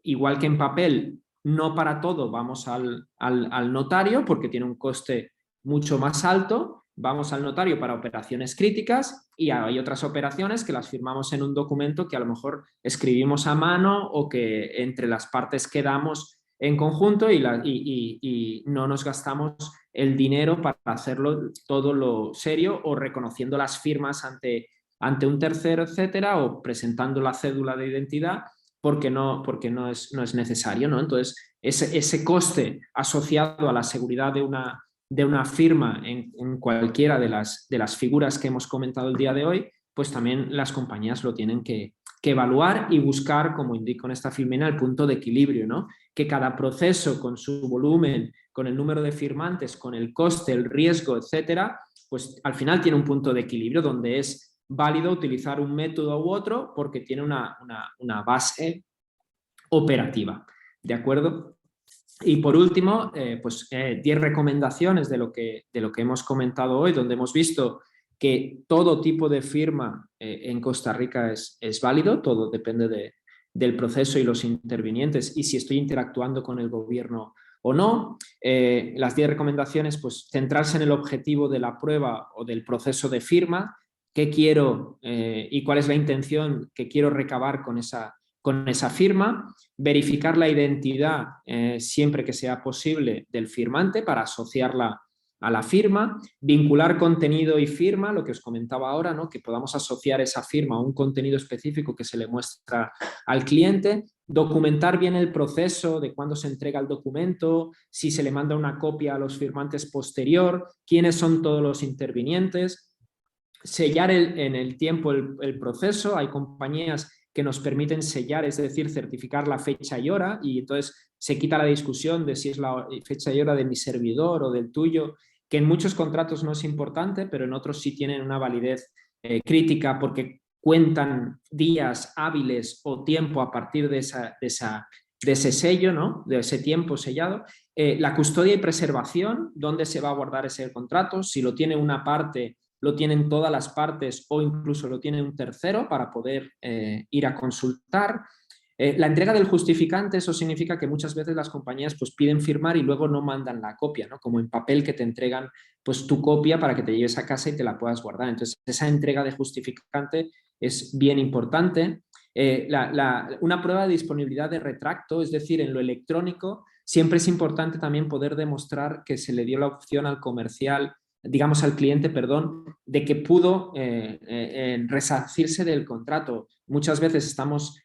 Igual que en papel, no para todo vamos al notario porque tiene un coste mucho más alto, vamos al notario para operaciones críticas y hay otras operaciones que las firmamos en un documento que a lo mejor escribimos a mano o que entre las partes quedamos en conjunto y no nos gastamos el dinero para hacerlo todo lo serio o reconociendo las firmas ante un tercero, etcétera, o presentando la cédula de identidad porque no es necesario, ¿no? Entonces, ese coste asociado a la seguridad de una firma en cualquiera de las figuras que hemos comentado el día de hoy, pues también las compañías lo tienen que evaluar y buscar, como indico en esta filmina, el punto de equilibrio, ¿no? Que cada proceso con su volumen, con el número de firmantes, con el coste, el riesgo, etcétera, pues al final tiene un punto de equilibrio donde es válido utilizar un método u otro porque tiene una base operativa, ¿de acuerdo? Y por último, 10 recomendaciones de lo que hemos comentado hoy, donde hemos visto que todo tipo de firma en Costa Rica es válido, todo depende del proceso y los intervinientes y si estoy interactuando con el gobierno o no. Las 10 recomendaciones, pues centrarse en el objetivo de la prueba o del proceso de firma, qué quiero y cuál es la intención que quiero recabar con con esa firma, verificar la identidad siempre que sea posible del firmante para asociarla a la firma, vincular contenido y firma, lo que os comentaba ahora, ¿no? Que podamos asociar esa firma a un contenido específico que se le muestra al cliente, documentar bien el proceso de cuándo se entrega el documento, si se le manda una copia a los firmantes posterior, quiénes son todos los intervinientes, sellar en el tiempo el proceso. Hay compañías que nos permiten sellar, es decir, certificar la fecha y hora, y entonces se quita la discusión de si es la fecha y hora de mi servidor o del tuyo, que en muchos contratos no es importante, pero en otros sí tienen una validez crítica porque cuentan días hábiles o tiempo a partir de ese sello, ¿no? De ese tiempo sellado. La custodia y preservación, dónde se va a guardar ese contrato, si lo tiene una parte, lo tienen todas las partes o incluso lo tiene un tercero para poder ir a consultar. La entrega del justificante, eso significa que muchas veces las compañías pues piden firmar y luego no mandan la copia, ¿no? Como en papel que te entregan pues tu copia para que te lleves a casa y te la puedas guardar. Entonces esa entrega de justificante es bien importante. Una prueba de disponibilidad de retracto, es decir, en lo electrónico, siempre es importante también poder demostrar que se le dio la opción al comercial, digamos al cliente, perdón, de que pudo resarcirse del contrato. Muchas veces estamos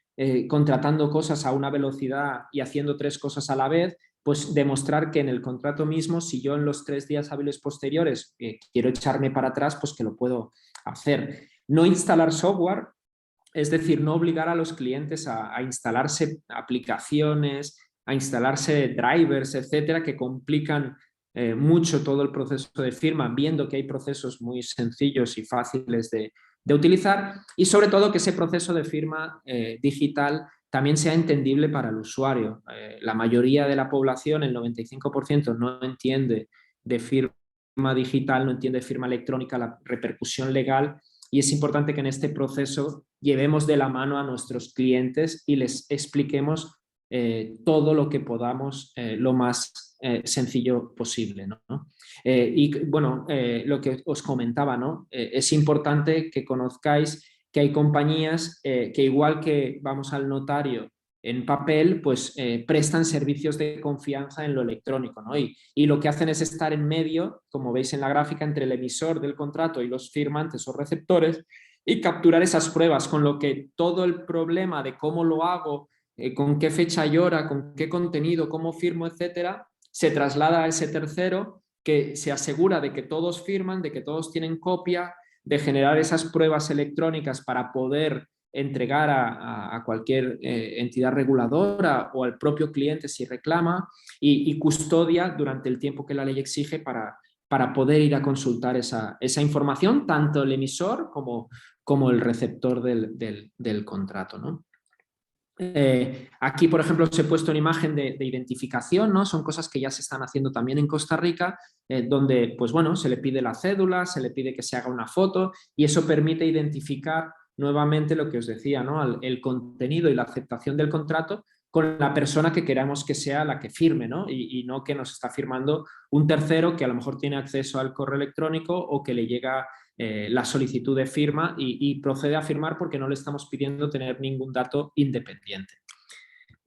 contratando cosas a una velocidad y haciendo 3 cosas a la vez, pues demostrar que en el contrato mismo, si yo en los 3 días hábiles posteriores quiero echarme para atrás, pues que lo puedo hacer. No instalar software, es decir, no obligar a los clientes a instalarse aplicaciones, a instalarse drivers, etcétera, que complican mucho todo el proceso de firma, viendo que hay procesos muy sencillos y fáciles de utilizar, y sobre todo que ese proceso de firma digital también sea entendible para el usuario. La mayoría de la población, el 95%, no entiende de firma digital, no entiende de firma electrónica, la repercusión legal, y es importante que en este proceso llevemos de la mano a nuestros clientes y les expliquemos todo lo que podamos lo más sencillo posible, ¿no? Y bueno, lo que os comentaba, ¿no? Es importante que conozcáis que hay compañías que igual que vamos al notario en papel, pues prestan servicios de confianza en lo electrónico, ¿no? Y lo que hacen es estar en medio, como veis en la gráfica, entre el emisor del contrato y los firmantes o receptores, y capturar esas pruebas, con lo que todo el problema de cómo lo hago, con qué fecha y hora, con qué contenido, cómo firmo, etcétera, se traslada a ese tercero que se asegura de que todos firman, de que todos tienen copia, de generar esas pruebas electrónicas para poder entregar a cualquier entidad reguladora o al propio cliente si reclama, y custodia durante el tiempo que la ley exige para poder ir a consultar esa información, tanto el emisor como el receptor del contrato, ¿no? Aquí, por ejemplo, os he puesto una imagen de identificación, ¿no? Son cosas que ya se están haciendo también en Costa Rica, donde, pues bueno, se le pide la cédula, se le pide que se haga una foto, y eso permite identificar nuevamente lo que os decía, ¿no? El contenido y la aceptación del contrato con la persona que queramos que sea la que firme, ¿no? Y no que nos está firmando un tercero que a lo mejor tiene acceso al correo electrónico o que le llega la solicitud de firma y procede a firmar porque no le estamos pidiendo tener ningún dato independiente.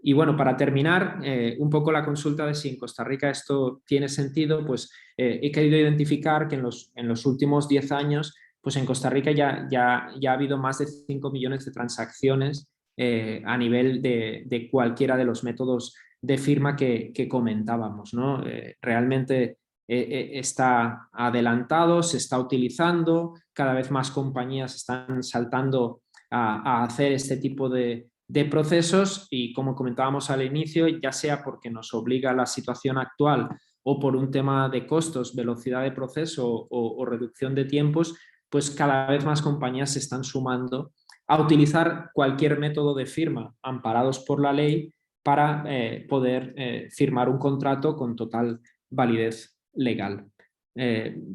Y bueno, para terminar, un poco la consulta de si en Costa Rica esto tiene sentido, pues he querido identificar que en los últimos 10 años, pues en Costa Rica ya ha habido más de 5 millones de transacciones a nivel de cualquiera de los métodos de firma que comentábamos, ¿no? Realmente está adelantado, se está utilizando, cada vez más compañías están saltando a hacer este tipo de procesos, y como comentábamos al inicio, ya sea porque nos obliga la situación actual o por un tema de costos, velocidad de proceso o reducción de tiempos, pues cada vez más compañías se están sumando a utilizar cualquier método de firma amparados por la ley para poder firmar un contrato con total validez legal.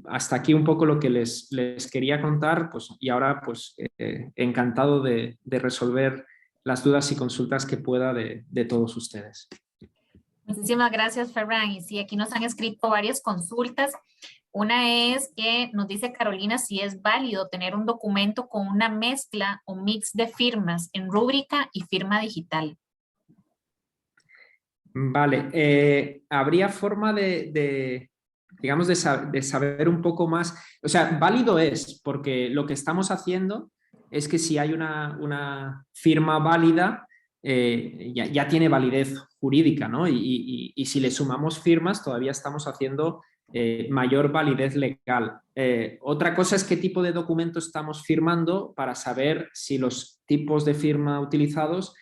Hasta aquí un poco lo que les quería contar, pues, y ahora pues encantado de resolver las dudas y consultas que pueda de todos ustedes. Muchísimas gracias, Ferran. Y sí, aquí nos han escrito varias consultas. Una es que nos dice Carolina si es válido tener un documento con una mezcla o mix de firmas en rúbrica y firma digital. Vale, habría forma digamos, de saber un poco más. O sea, válido es, porque lo que estamos haciendo es que si hay una firma válida, ya tiene validez jurídica, ¿no? Y si le sumamos firmas, todavía estamos haciendo mayor validez legal. Otra cosa es qué tipo de documento estamos firmando para saber si los tipos de firma utilizados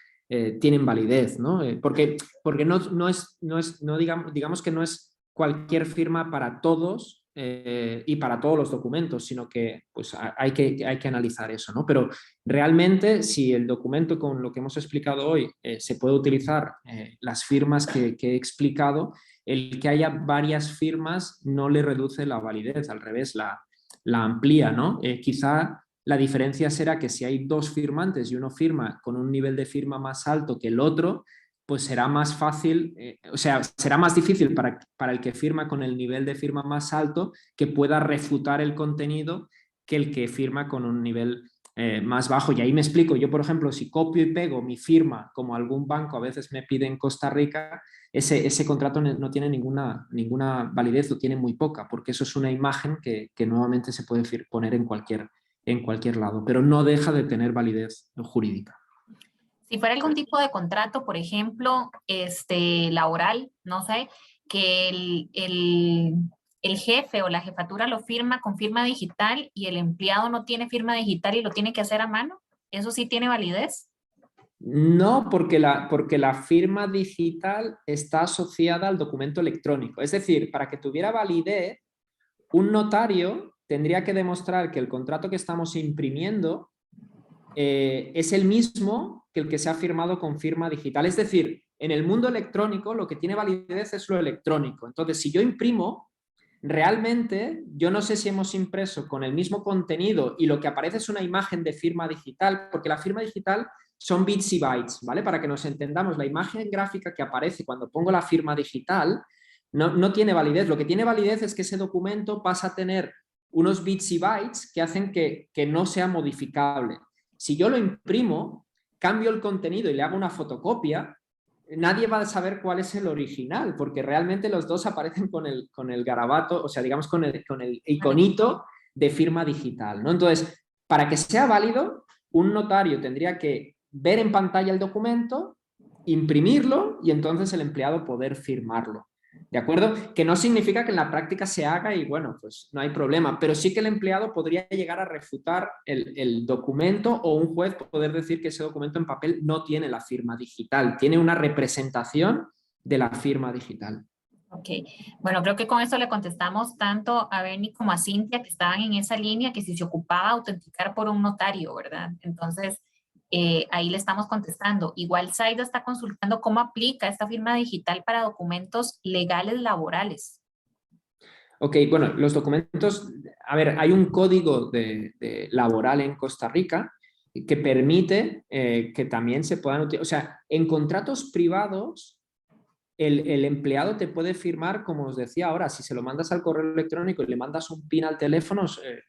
tienen validez, ¿no? Porque no digamos que no es cualquier firma para todos y para todos los documentos, sino que pues, hay que analizar eso, ¿no? Pero realmente si el documento con lo que hemos explicado hoy se puede utilizar las firmas que he explicado, el que haya varias firmas no le reduce la validez, al revés, la amplía, ¿no? Quizá la diferencia será que si hay dos firmantes y uno firma con un nivel de firma más alto que el otro, pues será más fácil, o sea, será más difícil para el que firma con el nivel de firma más alto que pueda refutar el contenido que el que firma con un nivel más bajo. Y ahí me explico, yo por ejemplo, si copio y pego mi firma, como algún banco a veces me pide en Costa Rica, ese contrato no tiene ninguna validez o tiene muy poca, porque eso es una imagen que nuevamente se puede poner en cualquier lado, pero no deja de tener validez jurídica. Si fuera algún tipo de contrato, por ejemplo, laboral, no sé, que el jefe o la jefatura lo firma con firma digital y el empleado no tiene firma digital y lo tiene que hacer a mano, ¿eso sí tiene validez? No, porque la firma digital está asociada al documento electrónico. Es decir, para que tuviera validez, un notario tendría que demostrar que el contrato que estamos imprimiendo es el mismo que el que se ha firmado con firma digital. Es decir, en el mundo electrónico lo que tiene validez es lo electrónico. Entonces, si yo imprimo, realmente yo no sé si hemos impreso con el mismo contenido y lo que aparece es una imagen de firma digital, porque la firma digital son bits y bytes, ¿vale? Para que nos entendamos, la imagen gráfica que aparece cuando pongo la firma digital no tiene validez. Lo que tiene validez es que ese documento pasa a tener unos bits y bytes que hacen que no sea modificable. Si yo lo imprimo, cambio el contenido y le hago una fotocopia, nadie va a saber cuál es el original, porque realmente los dos aparecen con el garabato, o sea, digamos con el iconito de firma digital, ¿no? Entonces, para que sea válido, un notario tendría que ver en pantalla el documento, imprimirlo y entonces el empleado poder firmarlo. ¿De acuerdo? Que no significa que en la práctica se haga y bueno, pues no hay problema, pero sí que el empleado podría llegar a refutar el documento o un juez poder decir que ese documento en papel no tiene la firma digital, tiene una representación de la firma digital. Ok, bueno, creo que con esto le contestamos tanto a Bernie como a Cintia que estaban en esa línea, que si se ocupaba autenticar por un notario, ¿verdad? Entonces, ahí le estamos contestando. Igual Zaida está consultando cómo aplica esta firma digital para documentos legales laborales. Ok, bueno, los documentos, a ver, hay un código laboral en Costa Rica que permite que también se puedan utilizar, o sea, en contratos privados el empleado te puede firmar, como os decía ahora, si se lo mandas al correo electrónico y le mandas un PIN al teléfono,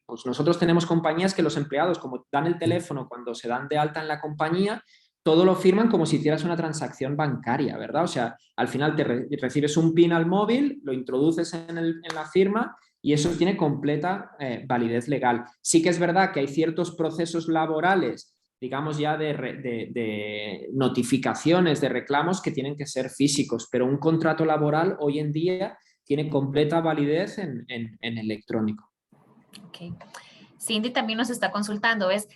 pues nosotros tenemos compañías que los empleados, como dan el teléfono cuando se dan de alta en la compañía, todo lo firman como si hicieras una transacción bancaria, ¿verdad? O sea, al final recibes un PIN al móvil, lo introduces en la firma y eso tiene completa validez legal. Sí que es verdad que hay ciertos procesos laborales, digamos ya de notificaciones, de reclamos que tienen que ser físicos, pero un contrato laboral hoy en día tiene completa validez en electrónico. Okay. Cindy también nos está consultando, ¿es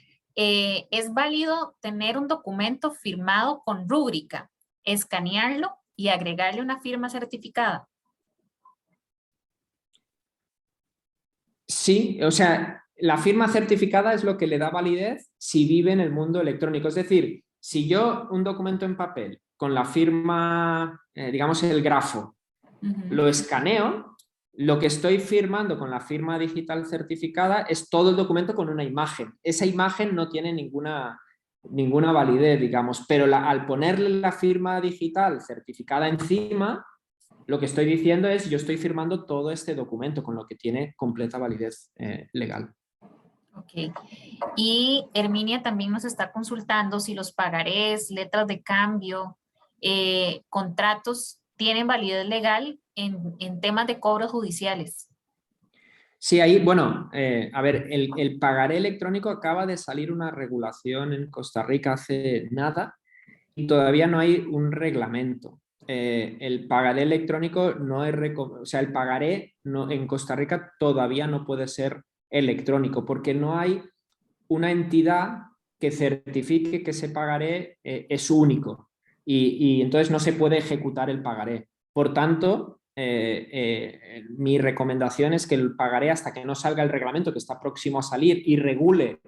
válido tener un documento firmado con rúbrica, escanearlo y agregarle una firma certificada? Sí, o sea, la firma certificada es lo que le da validez si vive en el mundo electrónico. Es decir, si yo un documento en papel con la firma, digamos el grafo, lo escaneo, lo que estoy firmando con la firma digital certificada es todo el documento con una imagen. Esa imagen no tiene ninguna validez, digamos, pero al ponerle la firma digital certificada encima, Lo que estoy diciendo es, yo estoy firmando todo este documento, con lo que tiene completa validez legal. Ok. Y Herminia también nos está consultando si los pagarés, letras de cambio, contratos tienen validez legal en temas de cobros judiciales. Sí, ahí, bueno, a ver, el pagaré electrónico acaba de salir una regulación en Costa Rica hace nada y todavía no hay un reglamento. El pagaré electrónico no es, o sea, el pagaré no, en Costa Rica todavía no puede ser electrónico porque no hay una entidad que certifique que ese pagaré es único y entonces no se puede ejecutar el pagaré. Por tanto, mi recomendación es que el pagaré, hasta que no salga el reglamento que está próximo a salir y regule,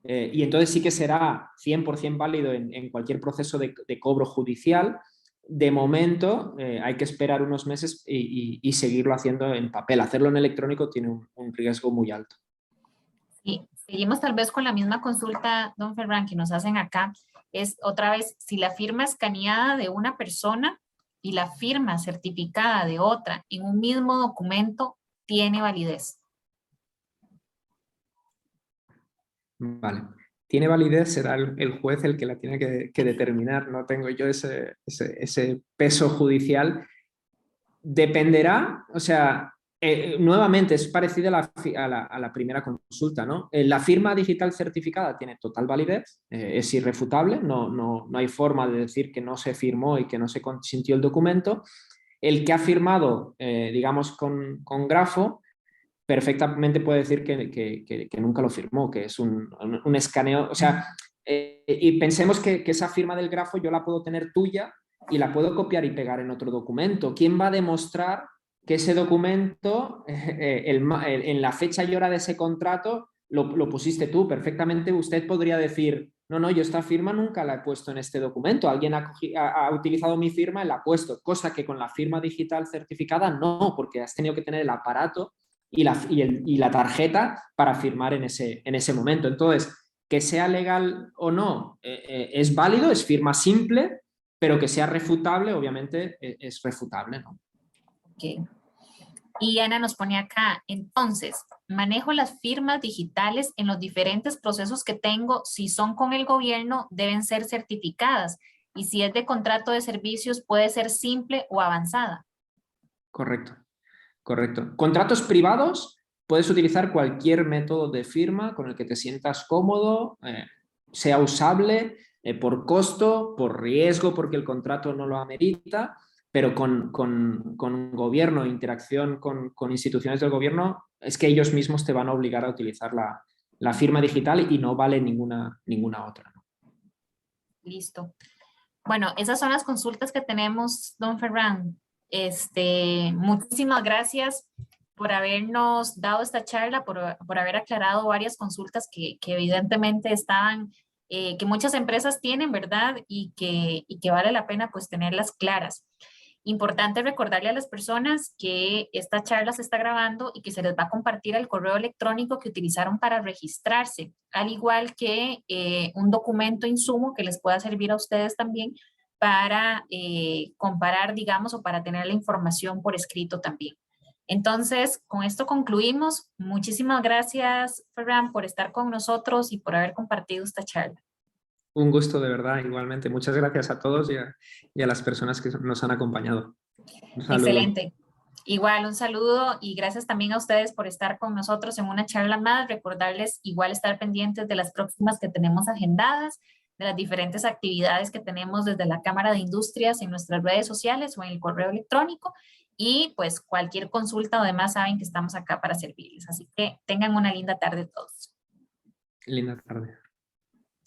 y entonces sí que será 100% válido en cualquier proceso de cobro judicial. De momento hay que esperar unos meses y seguirlo haciendo en papel. Hacerlo en electrónico tiene un riesgo muy alto. Sí, seguimos tal vez con la misma consulta, don Ferran, que nos hacen acá. Es otra vez, si la firma escaneada de una persona y la firma certificada de otra en un mismo documento tiene validez. Vale. Tiene validez, será el juez el que la tiene que determinar. No tengo yo ese peso judicial. Dependerá, o sea, nuevamente es parecida a la primera consulta, ¿no? La firma digital certificada tiene total validez, es irrefutable, no hay forma de decir que no se firmó y que no se consintió el documento. El que ha firmado, digamos, con grafo, perfectamente puede decir que nunca lo firmó, que es un escaneo. O sea, y pensemos que esa firma del grafo yo la puedo tener tuya y la puedo copiar y pegar en otro documento. ¿Quién va a demostrar que ese documento, en la fecha y hora de ese contrato, lo pusiste tú? Perfectamente usted podría decir, no, yo esta firma nunca la he puesto en este documento. Alguien ha utilizado mi firma y la ha puesto, cosa que con la firma digital certificada no, porque has tenido que tener el aparato y la tarjeta para firmar en ese momento. Entonces, que sea legal o no, es válido, es firma simple, pero que sea refutable, obviamente es refutable, ¿no? Ok. Y Ana nos pone acá, entonces, manejo las firmas digitales en los diferentes procesos que tengo. Si son con el gobierno, deben ser certificadas. Y si es de contrato de servicios, puede ser simple o avanzada. Correcto, correcto. Contratos privados, puedes utilizar cualquier método de firma con el que te sientas cómodo, sea usable, por costo, por riesgo, porque el contrato no lo amerita, pero con gobierno, interacción con instituciones del gobierno, es que ellos mismos te van a obligar a utilizar la firma digital y no vale ninguna otra, ¿no? Listo. Bueno, esas son las consultas que tenemos, don Ferran. Muchísimas gracias por habernos dado esta charla, por haber aclarado varias consultas que evidentemente estaban, que muchas empresas tienen, ¿verdad? Y que vale la pena pues tenerlas claras. Importante recordarle a las personas que esta charla se está grabando y que se les va a compartir el correo electrónico que utilizaron para registrarse, al igual que un documento insumo que les pueda servir a ustedes también para comparar, digamos, o para tener la información por escrito también. Entonces, con esto concluimos. Muchísimas gracias, Ferran, por estar con nosotros y por haber compartido esta charla. Un gusto de verdad, igualmente. Muchas gracias a todos y a las personas que nos han acompañado. Un saludo. Excelente. Igual, un saludo y gracias también a ustedes por estar con nosotros en una charla más. Recordarles igual estar pendientes de las próximas que tenemos agendadas, de las diferentes actividades que tenemos desde la Cámara de Industrias en nuestras redes sociales o en el correo electrónico. Y pues cualquier consulta o demás saben que estamos acá para servirles. Así que tengan una linda tarde todos. Linda tarde.